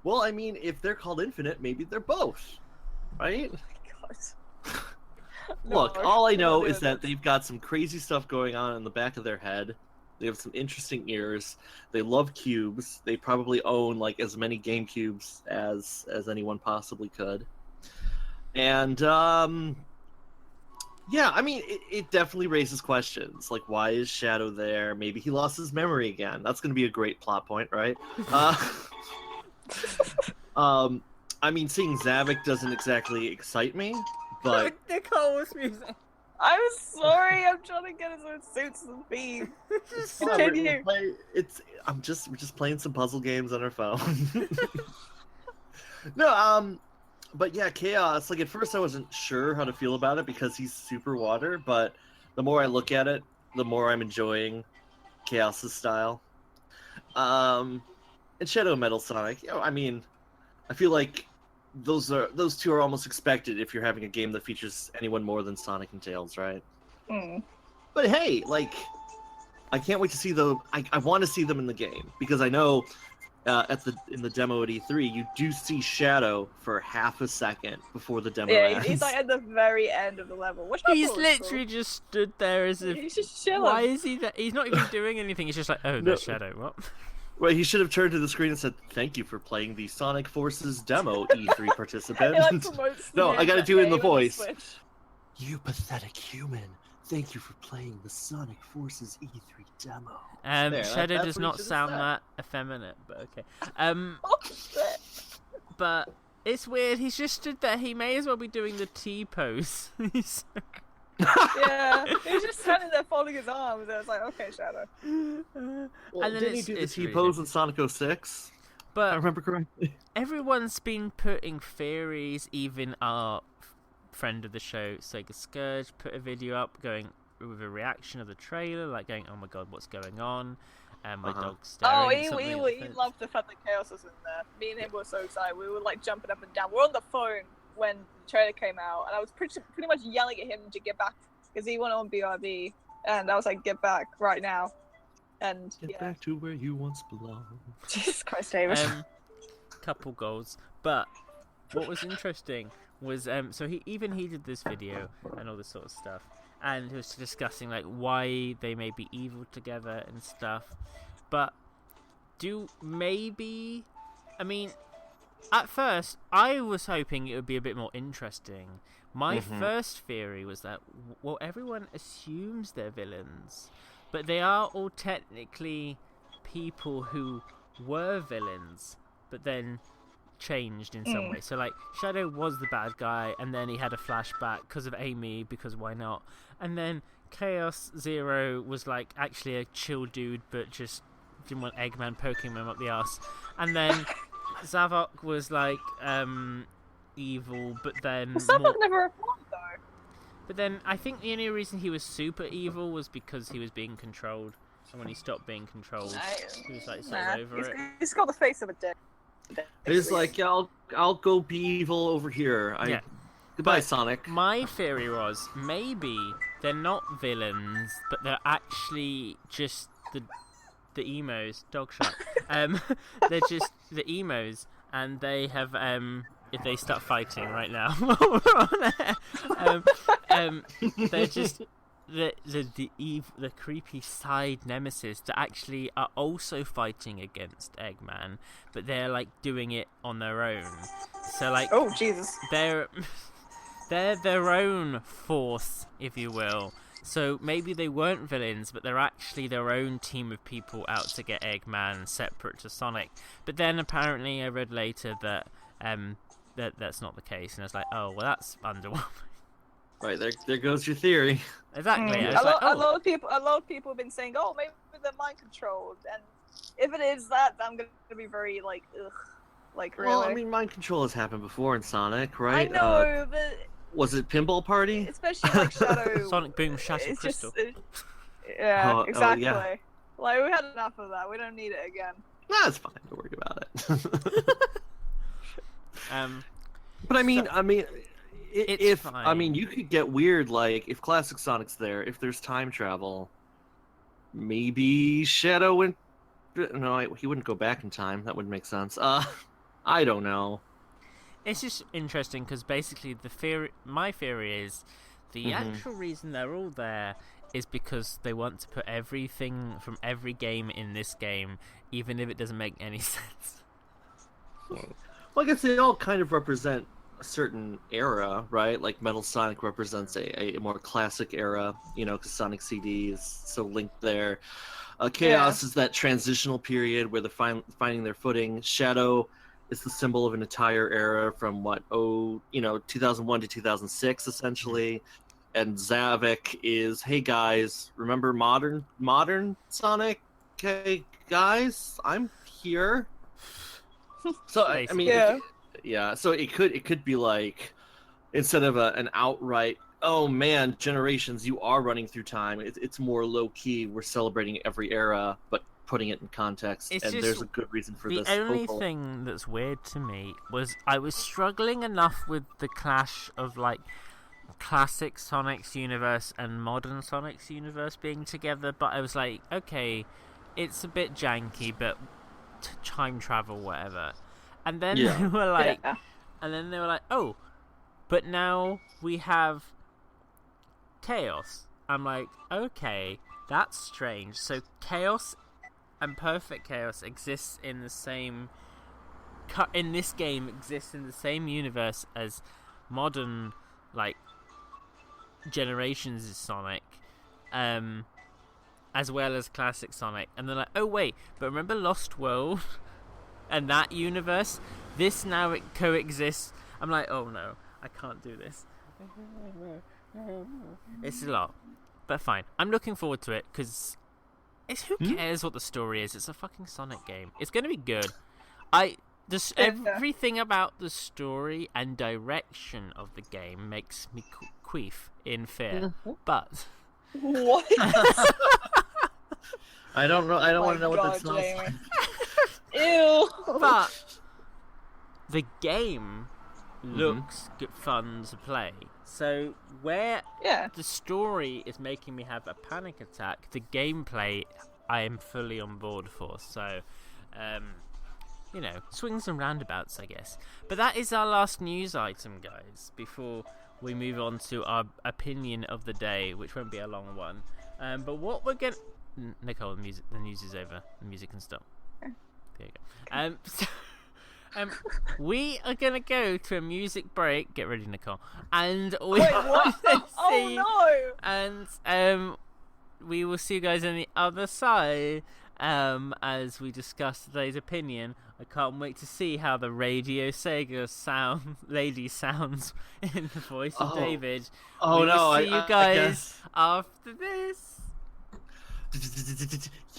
Well, I mean, if they're called Infinite, maybe they're both, right? Oh my God. Look, all I know is that they've got some crazy stuff going on in the back of their head. They have some interesting ears. They love cubes. They probably own like as many GameCubes as anyone possibly could. And yeah, I mean, it definitely raises questions. Like, why is Shadow there? Maybe he lost his memory again. That's going to be a great plot point, right? I mean, seeing Zavik doesn't exactly excite me, but Nicole's music. I'm sorry. I'm trying to get his own suits and theme. Continue. we're just playing some puzzle games on our phone. No, but yeah, Chaos. Like at first, I wasn't sure how to feel about it because he's super water. But the more I look at it, the more I'm enjoying Chaos's style. And Shadow Metal Sonic. You know, I mean, I feel like those two are almost expected if you're having a game that features anyone more than Sonic and Tails, right? But hey, like, I can't wait to see I want to see them in the game because I know in the demo at E3 you do see Shadow for half a second before the demo ends. He's like at the very end of the level. Which He's literally just stood there as if. He's just chilling. Why is he there? He's not even doing anything. He's just like, oh, there's Shadow. What? Well, he should have turned to the screen and said, "Thank you for playing the Sonic Forces demo, E3 participant." No, I gotta do it in the voice. You pathetic human. Thank you for playing the Sonic Forces E3 demo. Shadow does not sound that effeminate, but okay. Oh, shit. But it's weird. He's just stood there. He may as well be doing the T pose. Yeah, he was just standing there folding his arms, and I was like, okay, Shadow. Well, and then didn't he do the T-pose in Sonic 06? But I remember correctly. Everyone's been putting theories, even our friend of the show, Sega Scourge, put a video up going with a reaction of the trailer, like going, oh my god, what's going on? And my dog's staring at something. He loved the fact that Chaos was in there. Me and him were so excited. We were like jumping up and down. We're on the phone when the trailer came out, and I was pretty much yelling at him to get back because he went on BRB, and I was like, "Get back right now!" And get back to where you once belonged. Jesus Christ, David. Couple goals, but what was interesting was so he did this video and all this sort of stuff, and he was discussing like why they may be evil together and stuff. But at first, I was hoping it would be a bit more interesting. My first theory was that, well, everyone assumes they're villains, but they are all technically people who were villains, but then changed in some way. So, like, Shadow was the bad guy, and then he had a flashback because of Amy, because why not? And then Chaos Zero was, like, actually a chill dude, but just didn't want Eggman poking him up the arse. And then Zavok was like evil, but then Zavok never replied though. But then I think the only reason he was super evil was because he was being controlled, and when he stopped being controlled, he was like sort of over it. He's got the face of a dick. He's like, I'll go be evil over here. Goodbye, but Sonic. My theory was maybe they're not villains, but they're actually just the emos. Dog shot. They're just the emos, and they have if they start fighting right now, they're just the creepy side nemesis that actually are also fighting against Eggman, but they're like doing it on their own. So like, Oh Jesus! they're their own force, if you will. So maybe they weren't villains, but they're actually their own team of people out to get Eggman, separate to Sonic. But then apparently I read later that that's not the case, and I was like, oh well, that's underwhelming. Right, there goes your theory. Exactly. I was A like, lot of people have been saying, oh, maybe they're mind controlled, and if it is that, I'm gonna be very like, ugh, like really. Well, I mean, mind control has happened before in Sonic, right? I know, but was it Pinball Party? especially like Shadow. Sonic Boom Shatter it's Crystal. Yeah, Oh, exactly. yeah. Like we had enough of that. We don't need it again. Nah, it's fine. Don't worry about it. But I mean, It's fine. you could get weird, like if Classic Sonic's there, if there's time travel, maybe Shadow went. No, he wouldn't go back in time. That wouldn't make sense. I don't know. It's just interesting because basically my theory is the actual reason they're all there is because they want to put everything from every game in this game, even if it doesn't make any sense. Well, I guess they all kind of represent a certain era, right? Like Metal Sonic represents a more classic era, because Sonic CD is so linked there. Chaos is that transitional period where they're finding their footing. Shadow is the symbol of an entire era from 2001 to 2006, essentially. And Zavik is, hey guys, remember modern Sonic? Hey guys, I'm here. So I mean, so it could be like, instead of an outright, oh man, generations, you are running through time. It's more low key. We're celebrating every era, but putting it in context. And there's a good reason for this. The only thing that's weird to me was I was struggling enough with the clash of like classic Sonic's universe and modern Sonic's universe being together, but I was like, okay, it's a bit janky, but time travel, whatever. And then they were like, oh, but now we have Chaos. I'm like, okay, that's strange. So Chaos and Perfect Chaos exists in the same in this game exists in the same universe as modern like generations of Sonic, as well as classic Sonic. And they're like, oh wait, but remember Lost World and that universe? This now it coexists. I'm like, oh no, I can't do this. It's a lot, but fine. I'm looking forward to it because who cares what the story is? It's a fucking Sonic game. It's gonna be good. Everything about the story and direction of the game makes me queef in fear. But what? I don't know. I don't want to know what that smells like. Ew. But the game looks good, fun to play. So where the story is making me have a panic attack, the gameplay I am fully on board for. So, swings and roundabouts, I guess. But that is our last news item, guys, before we move on to our opinion of the day, which won't be a long one. But what we're going to... Nicole, the news is over. The music can stop. There you go. We are going to go to a music break. Get ready, Nicole. And we And we will see you guys on the other side as we discuss today's opinion. I can't wait to see how the Radio Sega lady sounds in the voice of David. Oh, no. See you guys after this.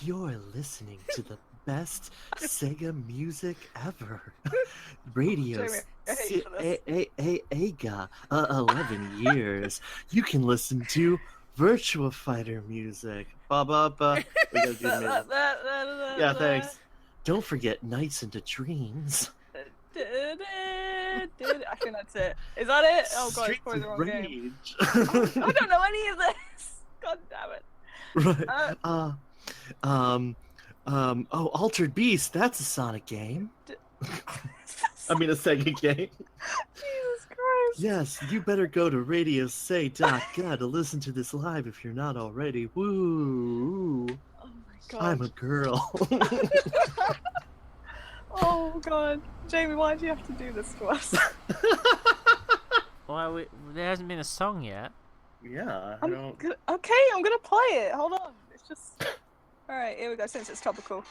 You're listening to the best Sega music ever. Radio Sega, 11 years. You can listen to Virtua Fighter music. We gotta do yeah, thanks. Don't forget Nights into Dreams. I think that's it. Is that it? Oh god, it's probably the wrong game. I don't know any of this. God damn it. Right. Altered Beast, that's a Sonic game. I mean a Sega game. Jesus Christ. Yes, you better go to radiosay.god to listen to this live if you're not already. Woo! Oh my god. I'm a girl. Oh god. Jamie, why do you have to do this to us? Well, there hasn't been a song yet. Yeah, I I'm don't. okay, I'm gonna play it. Hold on. It's just. Alright, here we go, since it's topical.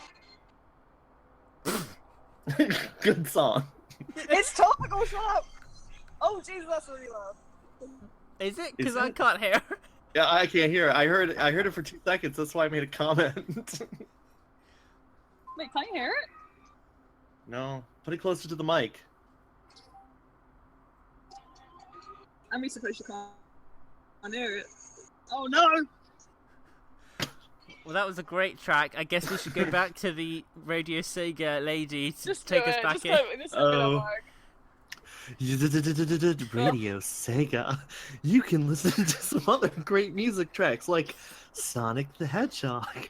Good song. It's topical, shut up! Oh, Jesus, that's really loud. Is it? Is Because I it? can't hear. Yeah, I can't hear it. I heard it for 2 seconds. That's why I made a comment. Wait, can you hear it? No, put it closer to the mic. I'm supposed to can't hear it. Oh no! Well, that was a great track. I guess we should go back to the Radio Sega lady to Just take do us it. back Just in. do it. This is gonna work. Radio Sega. You can listen to some other great music tracks like Sonic the Hedgehog.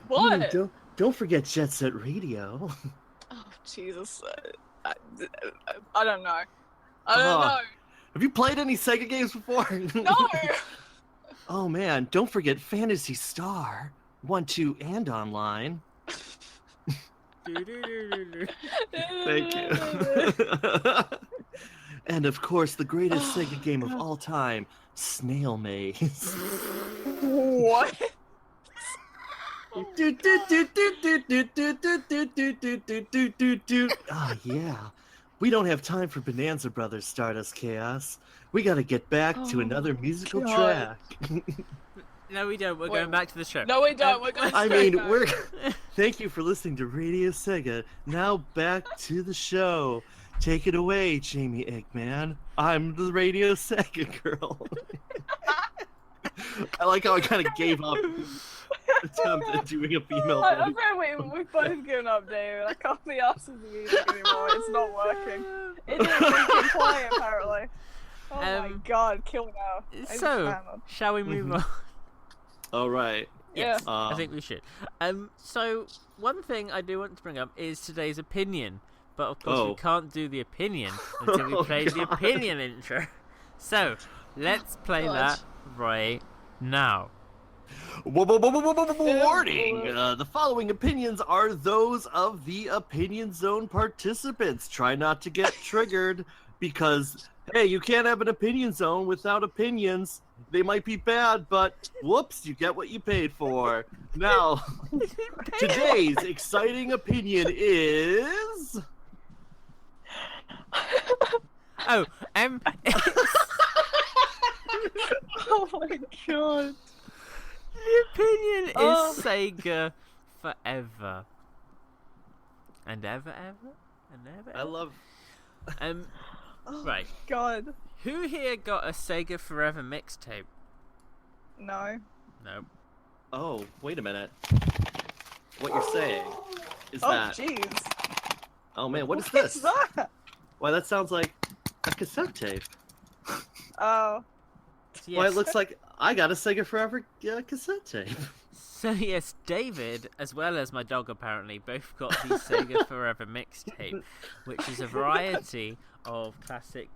What? Ooh, don't forget Jet Set Radio. Oh Jesus! I don't know. I don't know. Have you played any Sega games before? No. Oh man, don't forget Fantasy Star 1, 2, and online. Thank you. And of course, the greatest Sega game of all time, Snail Maze. What? Ah, yeah. We don't have time for Bonanza Brothers Stardust Chaos. We gotta get back to another musical God. track. No, we don't. We're Wait, going back to the show. No, we don't. We're going I straight mean, back. we're. Thank you for listening to Radio Sega. Now back to the show. Take it away, Jamie Eggman. I'm the Radio Sega girl. I like how I kind of gave up attempt at doing a female I'm voice. afraid we've both given up, David. I can't be asked to the music anymore. It's not working. It didn't keep playing, apparently. Oh my god, kill me now. I need So, to stand up. shall we move on? All right. Yes, Yeah. I think we should. So one thing I do want to bring up is today's opinion, but of course we can't do the opinion until we play the opinion intro. So let's play that right now. Warning! The following opinions are those of the Opinion Zone participants. Try not to get triggered because, hey, you can't have an Opinion Zone without opinions. They might be bad, but whoops, you get what you paid for. Now, today's exciting opinion is... Oh, Oh my god. the opinion is Sega Forever. And ever. I love... Oh Right. god. Who here got a Sega Forever mixtape? No. No. Oh, wait a minute. What you're saying is Oh that... jeez. Oh man, what is What is this? that? Why, that sounds like a cassette tape. Oh. Yes. Well, it looks like I got a Sega Forever cassette tape. So yes, David, as well as my dog apparently, both got the Sega Forever mixtape, which is a variety of classic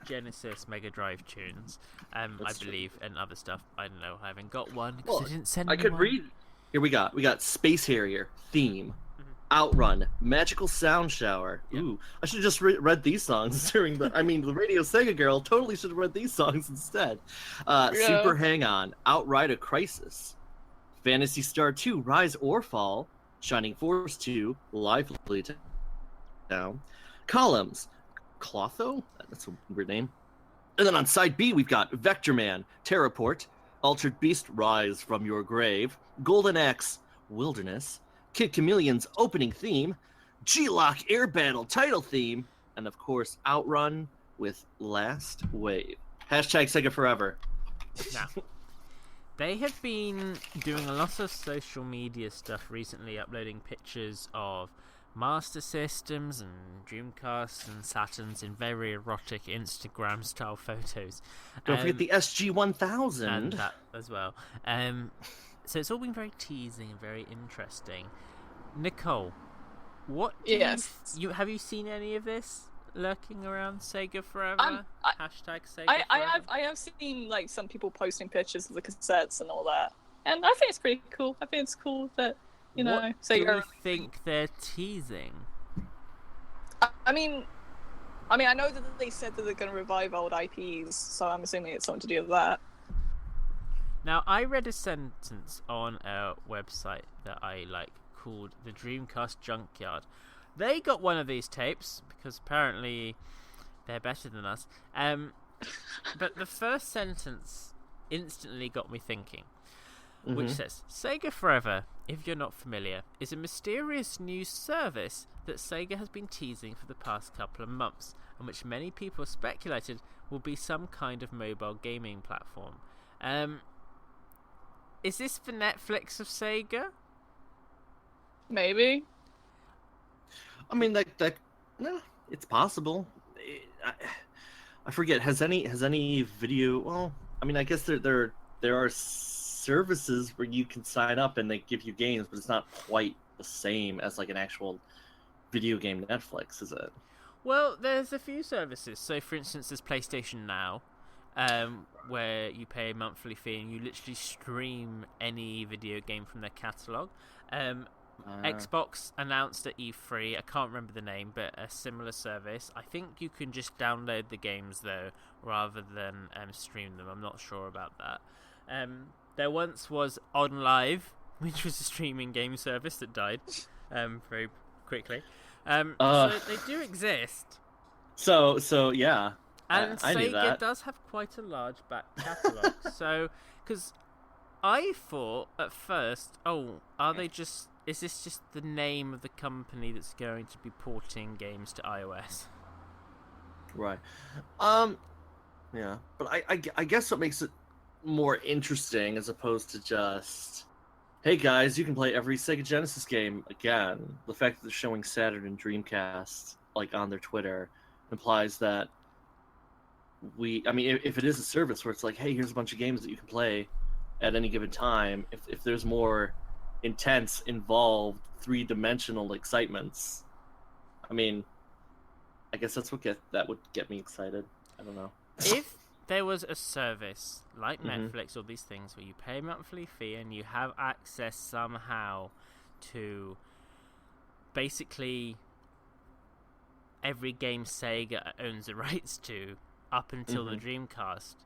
Genesis Mega Drive tunes, I believe, and other stuff. I don't know, I haven't got one because Well, I didn't send I me could one. read. Here we got Space Harrier theme, Outrun, Magical Sound Shower. Yep. Ooh, I should have just read these songs during the. I mean, the Radio Sega girl totally should have read these songs instead. Super Hang On, Outride a Crisis, Fantasy Star 2, Rise or Fall, Shining Force 2, Lively Town, Columns, Clotho. That's a weird name. And then on side B, we've got Vector Man, Terraport, Altered Beast, Rise from Your Grave, Golden Axe, Wilderness, Kid Chameleon's opening theme, G-Lock Air Battle title theme, and of course, Outrun with Last Wave. Hashtag Sega Forever. Now, they have been doing a lot of social media stuff recently, uploading pictures of Master Systems and Dreamcasts and Saturns in very erotic Instagram-style photos. Don't forget the SG-1000. And that as well. So it's all been very teasing and very interesting. Nicole, what do Yes. you have you seen any of this? lurking around Sega Forever? Hashtag Sega Forever? I have seen like some people posting pictures of the cassettes and all that, and I think it's pretty cool. I think it's cool that What Sega. do you think they're teasing? I mean, I know that they said that they're going to revive old IPs, so I'm assuming it's something to do with that. Now, I read a sentence on a website that I like called the Dreamcast Junkyard. They got one of these tapes because apparently they're better than us. But the first sentence instantly got me thinking, which says, Sega Forever, if you're not familiar, is a mysterious new service that Sega has been teasing for the past couple of months, and which many people speculated will be some kind of mobile gaming platform. Is this the Netflix of Sega? Maybe. I mean, no, it's possible. I forget. Has any video? Well, I mean, I guess there are services where you can sign up and they give you games, but it's not quite the same as like an actual video game Netflix, is it? Well, there's a few services. So, for instance, there's PlayStation Now, where you pay a monthly fee and you literally stream any video game from their catalogue. Xbox announced at E3, I can't remember the name, but a similar service. I think you can just download the games, though, rather than stream them. I'm not sure about that. There once was OnLive, which was a streaming game service that died very quickly. So they do exist. So yeah. And I knew Sega that. does have quite a large back catalogue. So, because I thought at first, is this just the name of the company that's going to be porting games to iOS? Right. Yeah. But I guess what makes it more interesting as opposed to just, hey guys, you can play every Sega Genesis game again. The fact that they're showing Saturn and Dreamcast like on their Twitter implies that if it is a service where it's like, hey, here's a bunch of games that you can play at any given time, if there's more intense, involved, three-dimensional excitements, I mean, I guess that would get me excited. I don't know. If there was a service like Netflix or these things where you pay a monthly fee and you have access somehow to basically every game Sega owns the rights to up until the Dreamcast,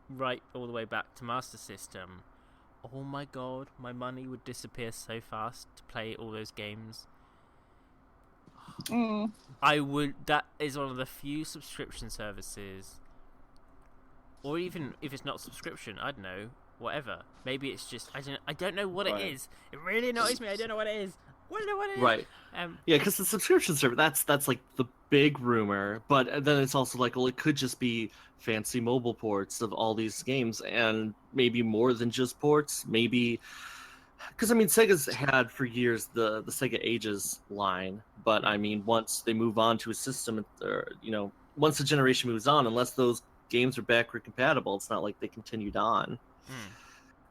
right all the way back to Master System, oh my god, my money would disappear so fast to play all those games. That is one of the few subscription services, or even if it's not subscription, I don't know, whatever. Maybe it's just, I don't know what it is. It really annoys me, I don't know what it is. I don't know what it is. Right. Yeah, because the subscription service, that's like the big rumor, but then it's also like, well, it could just be fancy mobile ports of all these games, and maybe more than just ports. Maybe, because I mean, Sega's had for years the Sega Ages line, but I mean, once they move on to a system, or once the generation moves on, unless those games are backward compatible, it's not like they continued on.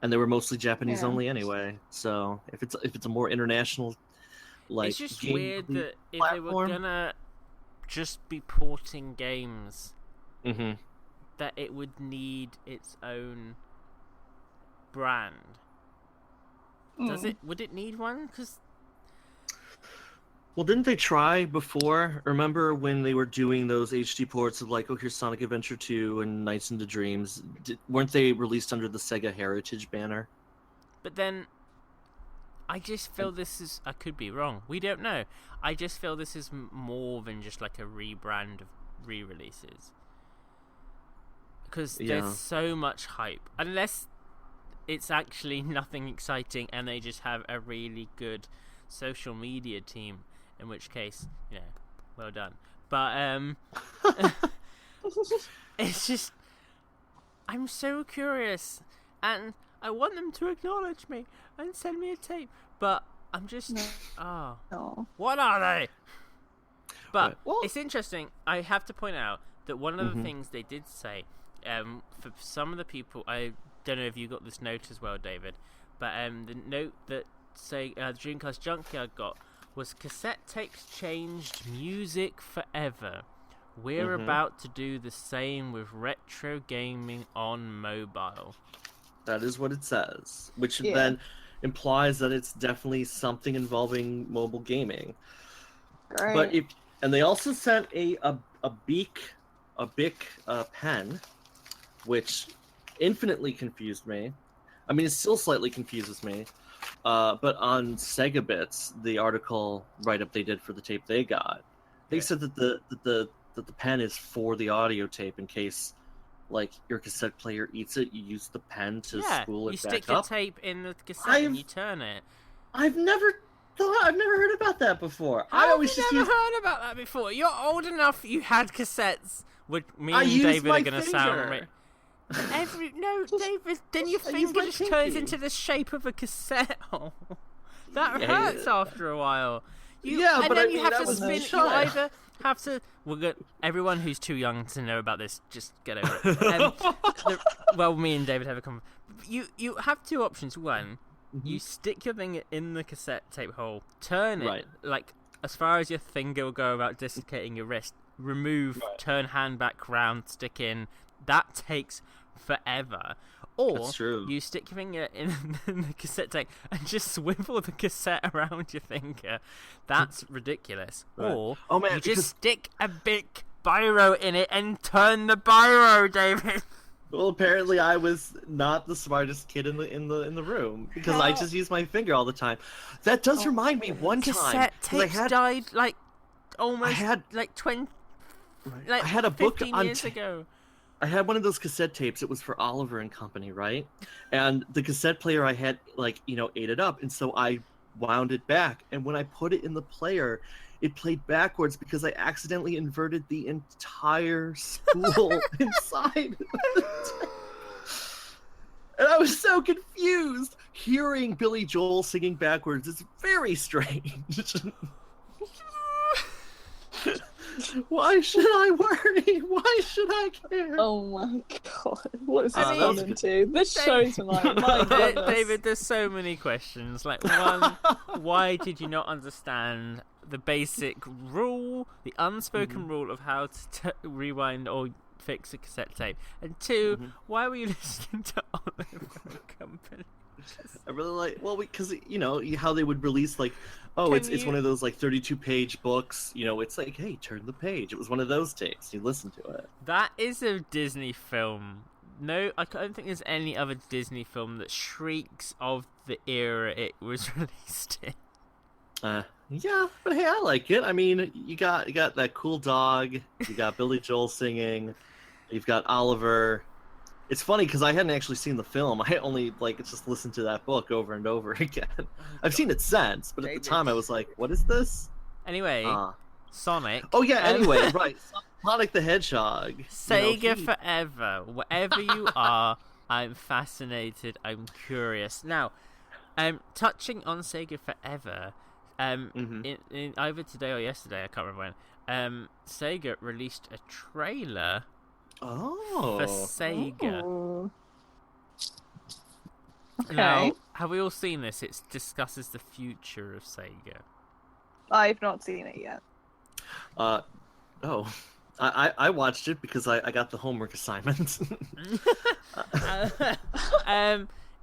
And they were mostly Japanese only anyway. So if it's a more international, like, it's just weird that if platform, they were gonna just be porting games, that it would need its own brand. Would it need one? Because, well, didn't they try before? Remember when they were doing those HD ports of like, oh, here's Sonic Adventure 2 and Nights into Dreams? Weren't they released under the Sega Heritage banner? But then, I just feel this is, I could be wrong, we don't know. I just feel this is more than just like a rebrand of re-releases. Because there's so much hype. Unless it's actually nothing exciting and they just have a really good social media team, in which case, well done. But it's just, I'm so curious, and I want them to acknowledge me and send me a tape, but I'm just what are they? But it's interesting. I have to point out that one of the things they did say, for some of the people, I don't know if you got this note as well, David, but the note that the Dreamcast Junkyard got was cassette tapes changed music forever. we're about to do the same with retro gaming on mobile. That is what it says, which then implies that it's definitely something involving mobile gaming. Great. And they also sent a Bic pen, which infinitely confused me. I mean, it still slightly confuses me. But on Sega Bits, the article write-up they did for the tape they got, they said that the pen is for the audio tape in case, like, your cassette player eats it, you use the pen to spool it back up. You stick your tape in the cassette and you turn it. I've never heard about that before. How have you never heard about that before? You're old enough. You had cassettes. Me and David are gonna sound. David. Then your finger just turns into the shape of a cassette hole. That hurts after a while. You have to spin. You either have to. Everyone who's too young to know about this, just get over it. Me and David have a conversation. You have two options. One, you stick your thing in the cassette tape hole, turn it like as far as your finger will go about dislocating your wrist. Remove, turn hand back round, stick in. That takes forever. Or you stick your finger in the cassette tape and just swivel the cassette around your finger. That's ridiculous. Or you just stick a big biro in it and turn the biro, David. Well, apparently I was not the smartest kid in the room because I just use my finger all the time. That does remind me one time. Cassette tapes died like almost 20. Like I had a book 15 years ago. I had one of those cassette tapes. It was for Oliver and Company, right? And the cassette player I had, ate it up, and so I wound it back. And when I put it in the player, it played backwards because I accidentally inverted the entire spool inside. And I was so confused. Hearing Billy Joel singing backwards is very strange. Why should I worry? Why should I care? Oh my god. What is this coming to? This show's like, my goodness. David, there's so many questions. Like, one, why did you not understand the basic rule, the unspoken rule of how to rewind or fix a cassette tape? And two, why were you listening to Oliver and Company? I really because how they would release it's one of those 32-page books. It's like, hey, turn the page. It was one of those tapes. You listen to it. That is a Disney film. No, I don't think there's any other Disney film that shrieks of the era it was released in. Yeah, but hey, I like it. I mean, you got that cool dog. You got Billy Joel singing. You've got Oliver. It's funny because I hadn't actually seen the film. I only just listened to that book over and over again. I've seen it since, but at the time I was like, "What is this?" Anyway, Sonic. Oh yeah. Anyway, right. Sonic the Hedgehog. Sega Forever. Wherever you are, I'm fascinated. I'm curious. Now, touching on Sega Forever, in either today or yesterday, I can't remember when. Sega released a trailer. For Sega. Oh. Okay. Now, have we all seen this? It discusses the future of Sega. I've not seen it yet. I watched it because I got the homework assignment.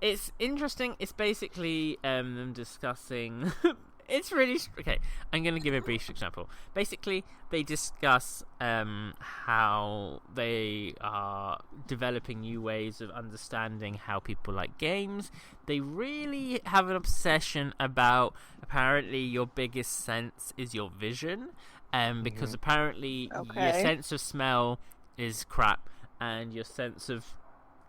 It's interesting. It's basically them discussing... It's really... Okay, I'm going to give a brief example. Basically, they discuss how they are developing new ways of understanding how people like games. They really have an obsession about, apparently, your biggest sense is your vision. Because apparently your sense of smell is crap and your sense of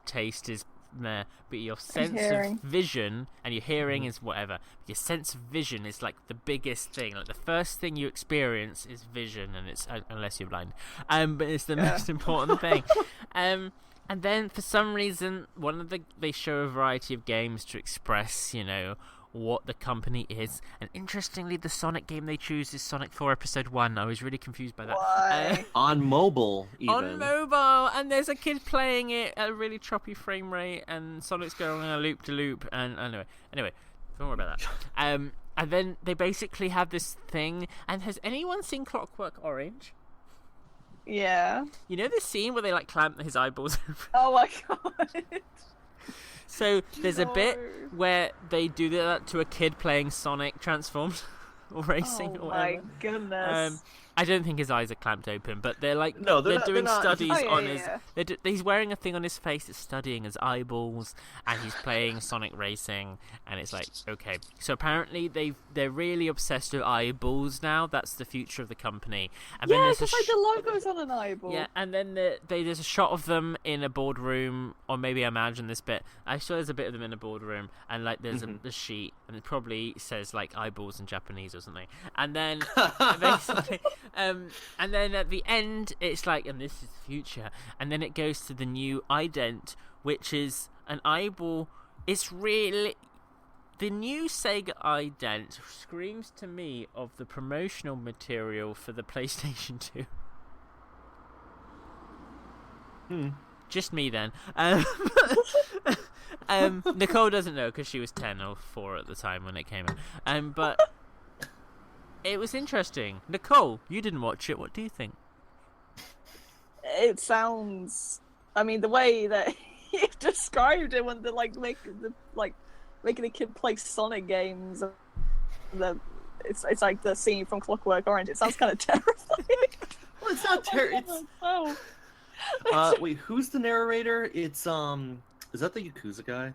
taste is meh, but your sense of vision and your hearing is whatever. Your sense of vision is the biggest thing. The first thing you experience is vision, and it's unless you're blind. But it's the most important thing. And then for some reason, they show a variety of games to express, what the company is. And interestingly, the Sonic game they choose is Sonic 4 Episode 1. I was really confused by that. Why? On mobile, even. On mobile, and there's a kid playing it at a really choppy frame rate, and Sonic's going on a loop-de-loop, and anyway, don't worry about that. And then they basically have this thing, and has anyone seen Clockwork Orange? Yeah. You know this scene where they like clamp his eyeballs open? Oh my god. So there's a bit No. where they do that to a kid playing Sonic Transformed or racing Oh or my whatever. goodness. I don't think his eyes are clamped open, but they're like No, they're they're not- doing they're not. studies Oh, yeah, on yeah, his. yeah. He's wearing a thing on his face that's studying his eyeballs, and he's playing Sonic Racing, and it's like okay. So apparently they're really obsessed with eyeballs now. That's the future of the company. And then Yeah, there's a because like the logo's on an eyeball. yeah, and then there's a shot of them in a boardroom, or maybe I imagine this bit. I saw there's a bit of them in a boardroom, and like there's a sheet, and it probably says like eyeballs in Japanese or something. And then basically, and then at the end, it's like, and this is the future. And then it goes to the new ident, which is an eyeball. It's really. The new Sega ident screams to me of the promotional material for the PlayStation 2. Just me then. Nicole doesn't know because she was 10 or 4 at the time when it came out. But it was interesting. Nicole, you didn't watch it. What do you think? It sounds. I mean, the way that you described it when they're making a kid play Sonic games, it's like the scene from Clockwork Orange. It sounds kind of terrifying. Well, it's not terrible. Oh. Wait, who's the narrator? It's is that the Yakuza guy,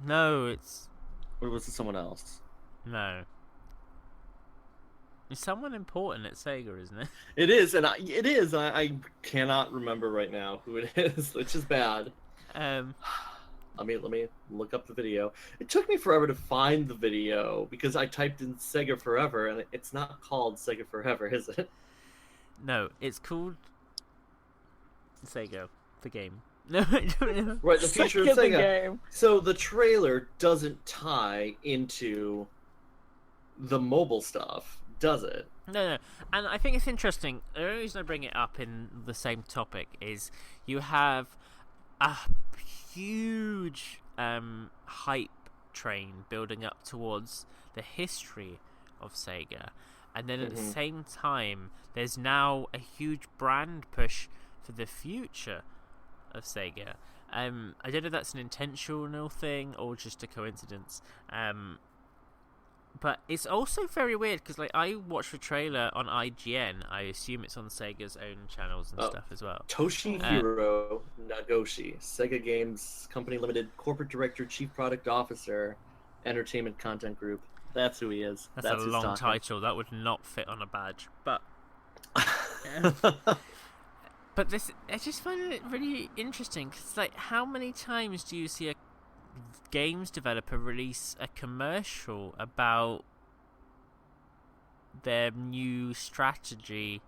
No, it's or was it someone else? no. It's someone important at Sega, isn't it? It is, and it is. I cannot remember right now who it is, which is bad. Let me look up the video. It took me forever to find the video because I typed in Sega Forever, and it's not called Sega Forever, is it? No, it's called Sega, the game. No, I don't know. Right, the future of Sega the Sega. game. So the trailer doesn't tie into the mobile stuff, does it? No. And I think it's interesting. The only reason I bring it up in the same topic is you have a huge hype train building up towards the history of Sega. And then at the same time, there's now a huge brand push for the future of Sega. I don't know if that's an intentional thing or just a coincidence. But it's also very weird because like I watched the trailer on IGN. I assume it's on Sega's own channels and stuff as well. Toshihiro Nagoshi, Sega Games Company Limited, Corporate Director, Chief Product Officer, Entertainment Content Group. That's who he is. That's who's a long talking. title. That would not fit on a badge. But but this, I just find it really interesting because like, how many times do you see a games developer release a commercial about their new strategy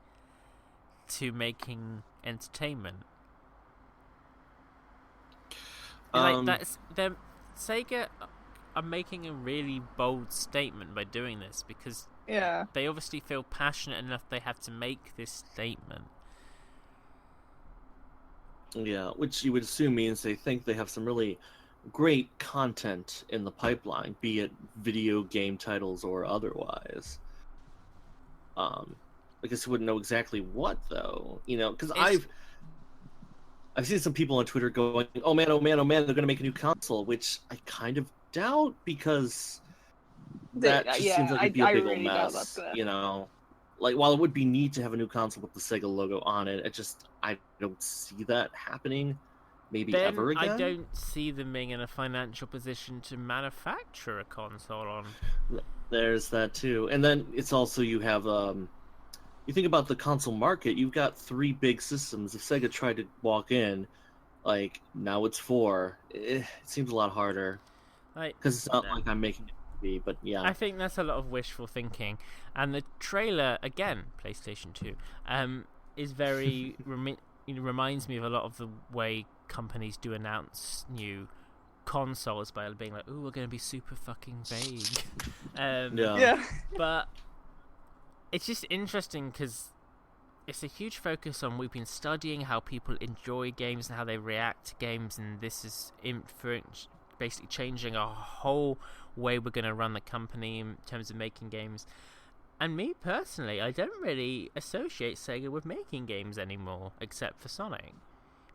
to making entertainment? Like that's them. Sega are making a really bold statement by doing this because Yeah. they obviously feel passionate enough they have to make this statement. Yeah, which you would assume means they think they have some really great content in the pipeline, be it video game titles or otherwise. I guess you wouldn't know exactly what though, because I've seen some people on Twitter going, "Oh man, they're going to make a new console," which I kind of doubt because that just seems like it'd be a big old really doubt mess, that's gonna- Like, while it would be neat to have a new console with the Sega logo on it, I don't see that happening. Maybe Then ever again. I don't see them being in a financial position to manufacture a console on. There's that too, and then it's also you have you think about the console market. You've got 3 big systems. If Sega tried to walk in, like now it's 4, it seems a lot harder because it's not like I'm making it be. But yeah, I think that's a lot of wishful thinking. And the trailer, again, PlayStation 2, is very reminds me of a lot of the way companies do announce new consoles by being like, "Ooh, we're going to be super fucking vague." Yeah. But it's just interesting because it's a huge focus on, we've been studying how people enjoy games and how they react to games, and this is basically changing our whole way we're going to run the company in terms of making games. And me personally, I don't really associate Sega with making games anymore, except for Sonic.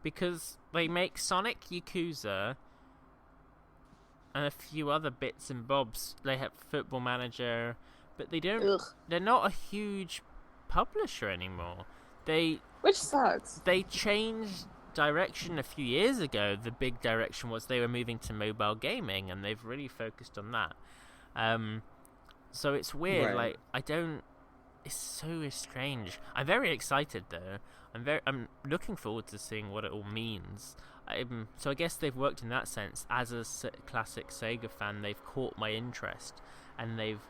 Because they make Sonic, Yakuza, and a few other bits and bobs. They have Football Manager, but they don't. Ugh. They're not a huge publisher anymore. Which sucks. They changed direction a few years ago. The big direction was they were moving to mobile gaming, and they've really focused on that. So it's weird. Right. Like it's so strange. I'm very excited though. I'm looking forward to seeing what it all means. So I guess they've worked in that sense. As a classic Sega fan, they've caught my interest, and they've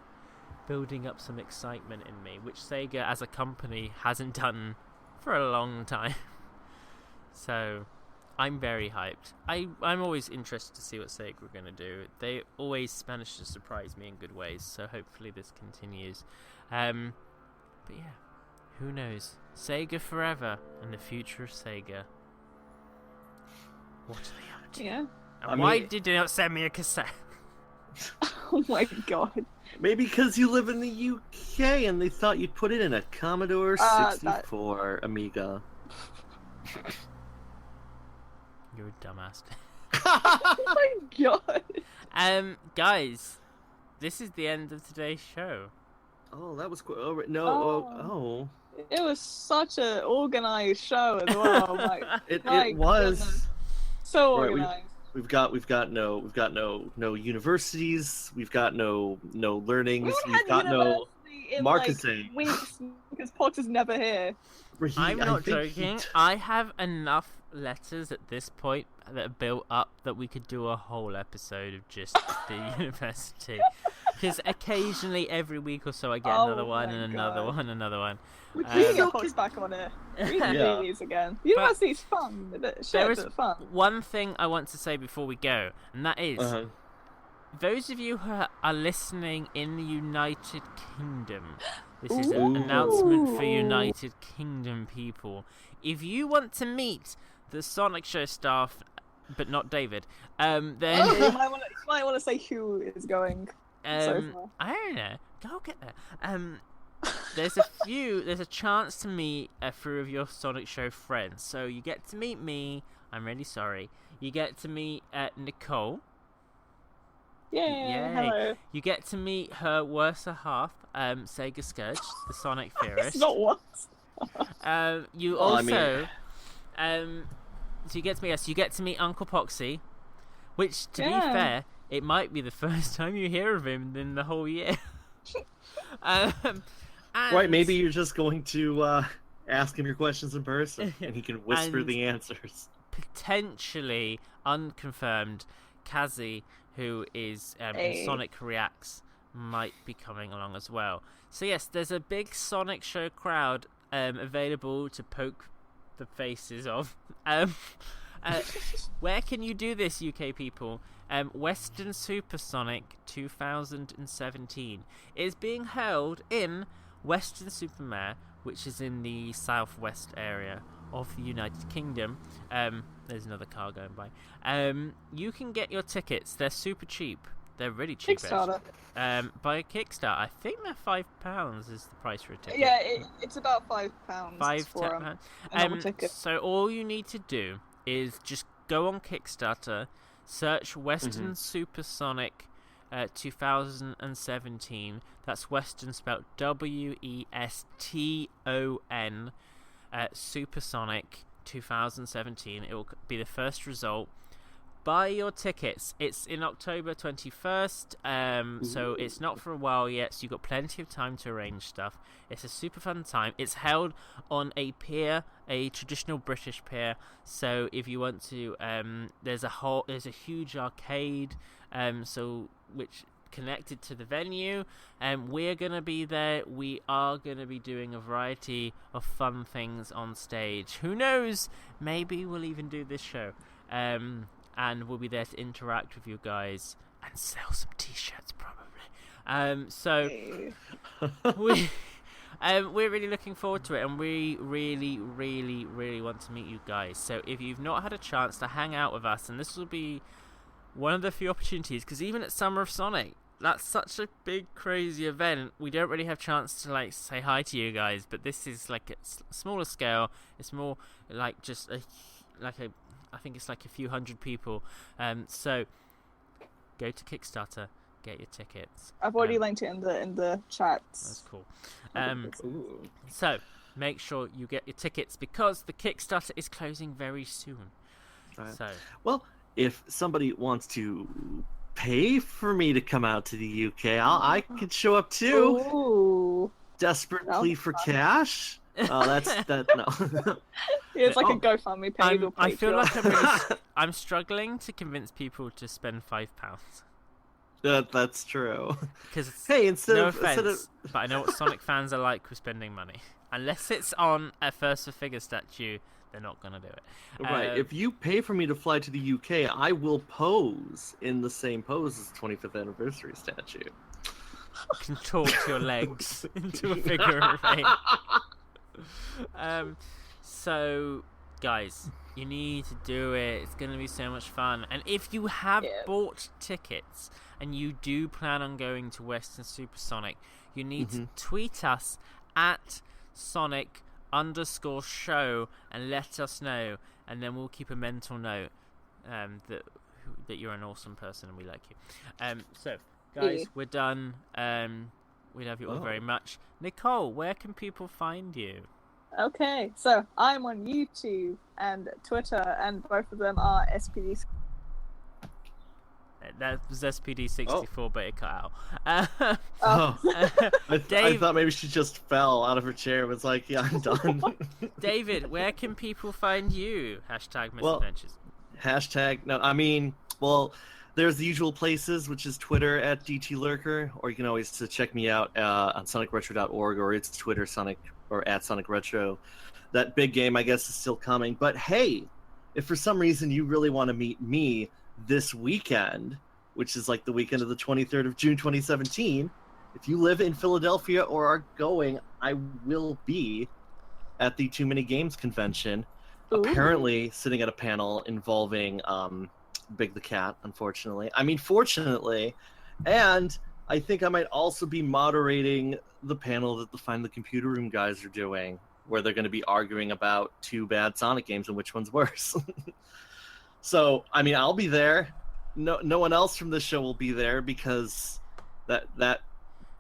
building up some excitement in me, which Sega as a company hasn't done for a long time. So I'm very hyped. I'm always interested to see what Sega are going to do. They always manage to surprise me in good ways, so hopefully this continues. But yeah, who knows? Sega Forever and the future of Sega. What are they up to? Yeah. And why did they not send me a cassette? Oh my god. Maybe because you live in the UK and they thought you'd put it in a Commodore 64 Amiga. You're a dumbass. Oh my god. Guys, this is the end of today's show. Oh, that was quick. Oh, no. Oh. It was such an organized show as well. Like, It my was. goodness. So Right, organized. We've got no universities. We've got no learnings. We've got no marketing. Like, weeks because Pox is never here. I'm not joking. I have enough letters at this point that are built up that we could do a whole episode of just the university. Because occasionally, every week or so, I get another one and another one and another one. We can get Pox back on it. We can do these again. University's fun. There is fun. one thing I want to say before we go, and that is, those of you who are listening in the United Kingdom, this is an announcement for United Kingdom people. If you want to meet the Sonic Show staff, but not David, then you might want to say who is going. So far. I don't know. Go get there. There's a chance to meet a few of your Sonic Show friends. So you get to meet me. I'm really sorry. You get to meet Nicole. Yay. Hello. You get to meet her worse half, Sega Scourge, the Sonic Theorist. It's not what. You also, so you get to meet us. You get to meet Uncle Poxy, which, to be fair, it might be the first time you hear of him in the whole year. Right, maybe you're just going to ask him your questions in person, and he can whisper the answers. Potentially unconfirmed, Kazi, who is in Sonic Reacts, might be coming along as well. So yes, there's a big Sonic Show crowd available to poke the faces of. Where can you do this, UK people? Western Supersonic 2017 is being held in Western Supermare, which is in the southwest area of the United Kingdom. There's another car going by. You can get your tickets. They're super cheap. They're really cheap. Kickstarter. By Kickstarter, I think they're £5 is the price for a ticket. Yeah, it's about £5. £5. Ticket. So all you need to do is just go on Kickstarter, search Western Supersonic 2017. That's Western spelled WESTON. Supersonic 2017. It will be the first result. Buy your tickets. It's in October 21st, so it's not for a while yet, so you've got plenty of time to arrange stuff. It's a super fun time. It's held on a pier, a traditional British pier, so if you want to, there's a huge arcade, which connected to the venue, and we're going to be there. We are going to be doing a variety of fun things on stage. Who knows? Maybe we'll even do this show. And we'll be there to interact with you guys and sell some t-shirts probably. So we're really looking forward to it, and we really, really, really want to meet you guys. So if you've not had a chance to hang out with us, and this will be one of the few opportunities, because even at Summer of Sonic, that's such a big, crazy event. We don't really have chance to like say hi to you guys, but this is like a smaller scale. It's more like just I think it's like a few hundred people. So go to Kickstarter, get your tickets. I've already linked it in the chat. That's cool. So make sure you get your tickets because the Kickstarter is closing very soon. Right. So well, if somebody wants to pay for me to come out to the UK, I could show up too. Ooh. Desperate plea for cash. Oh, that's that. No. It's like a GoFundMe page or Patreon. I feel like I'm struggling to convince people to spend £5. That's true. Because hey, instead of, but I know what Sonic fans are like with spending money. Unless it's on a first figure statue, they're not gonna do it. Right. If you pay for me to fly to the UK, I will pose in the same pose as the 25th anniversary statue. Contort your legs into a figure of 8. So, guys, you need to do it. It's going to be so much fun. And if you have bought tickets and you do plan on going to Western Supersonic, you need to tweet us at Sonic_show and let us know. And then we'll keep a mental note that you're an awesome person and we like you. So, guys, we're done. We love you all very much. Nicole, where can people find you? Okay, so I'm on YouTube and Twitter, and both of them are SPD. That was SPD64, but it cut out. I thought maybe she just fell out of her chair and was like, yeah, I'm done. David, where can people find you? #misadventures. No, I mean, well, there's the usual places, which is Twitter at DTLurker, or you can always check me out on sonicretro.org, or it's Twitter Sonic or at Sonic Retro. That big game, I guess, is still coming. But hey, if for some reason you really want to meet me this weekend, which is like the weekend of the 23rd of June 2017, if you live in Philadelphia or are going, I will be at the Too Many Games convention. Ooh. Apparently sitting at a panel involving Big the Cat, unfortunately. I mean, fortunately. And I think I might also be moderating the panel that the Find the Computer Room guys are doing, where they're going to be arguing about 2 bad Sonic games and which one's worse. So, I mean, I'll be there. No one else from the show will be there because that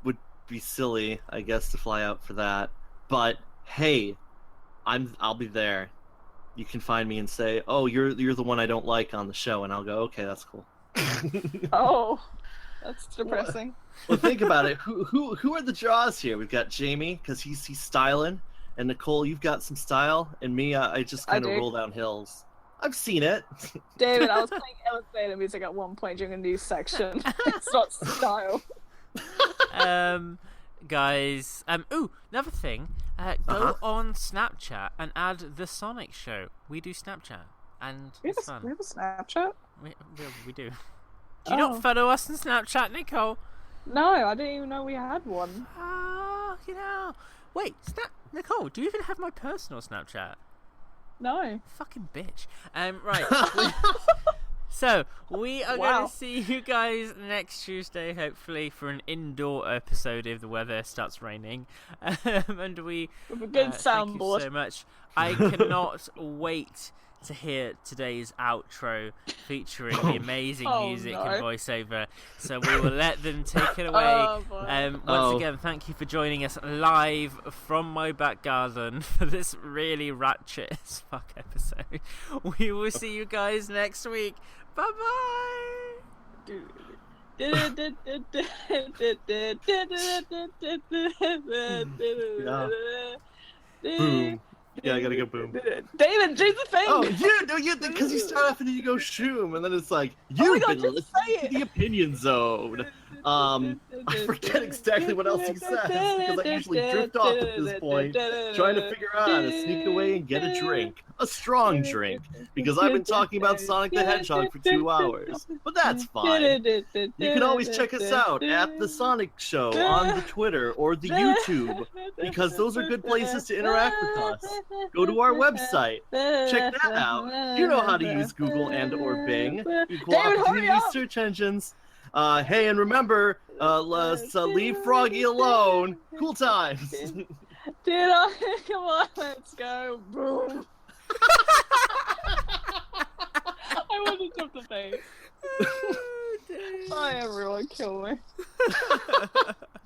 would be silly, I guess, to fly out for that. But hey, I'll be there. You can find me and say, "Oh, you're the one I don't like on the show," and I'll go, "Okay, that's cool." Oh, that's depressing. Well, think about it. Who are the draws here? We've got Jamie because he's styling, and Nicole, you've got some style, and me, I just kind of roll down hills. I've seen it. David, I was playing elevator music at one point during a news section. It's not style. Guys, another thing. Go on Snapchat and add the Sonic Show. We do Snapchat, and it's fun. We have a Snapchat? We do. Do you not follow us on Snapchat, Nicole? No, I didn't even know we had one. Wait, Nicole, do you even have my personal Snapchat? No. Fucking bitch. Right. So, we are going to see you guys next Tuesday, hopefully, for an indoor episode if the weather starts raining. And we... With a good soundboard. Thank you so much. I cannot wait to hear today's outro featuring the amazing music and voiceover. So we will let them take it away. Once again, thank you for joining us live from my back garden for this really ratchet as fuck episode. We will see you guys next week. Bye bye. Boom. Yeah, I gotta go boom. David, do the thing! Oh, because you start off and you go shoom, and then it's like, you've been listening to the Opinion Zone. I forget exactly what else he says, because I usually drift off at this point, trying to figure out how to sneak away and get a drink. A strong drink, because I've been talking about Sonic the Hedgehog for 2 hours. But that's fine. You can always check us out at The Sonic Show on the Twitter or the YouTube, because those are good places to interact with us. Go to our website. Check that out. You know how to use Google and or Bing. Equal opportunity search engines. Hey, and remember, let's leave Froggy alone. Cool times. Dude, come on, let's go. Boom. I want to jump the face. Hi, everyone, kill me.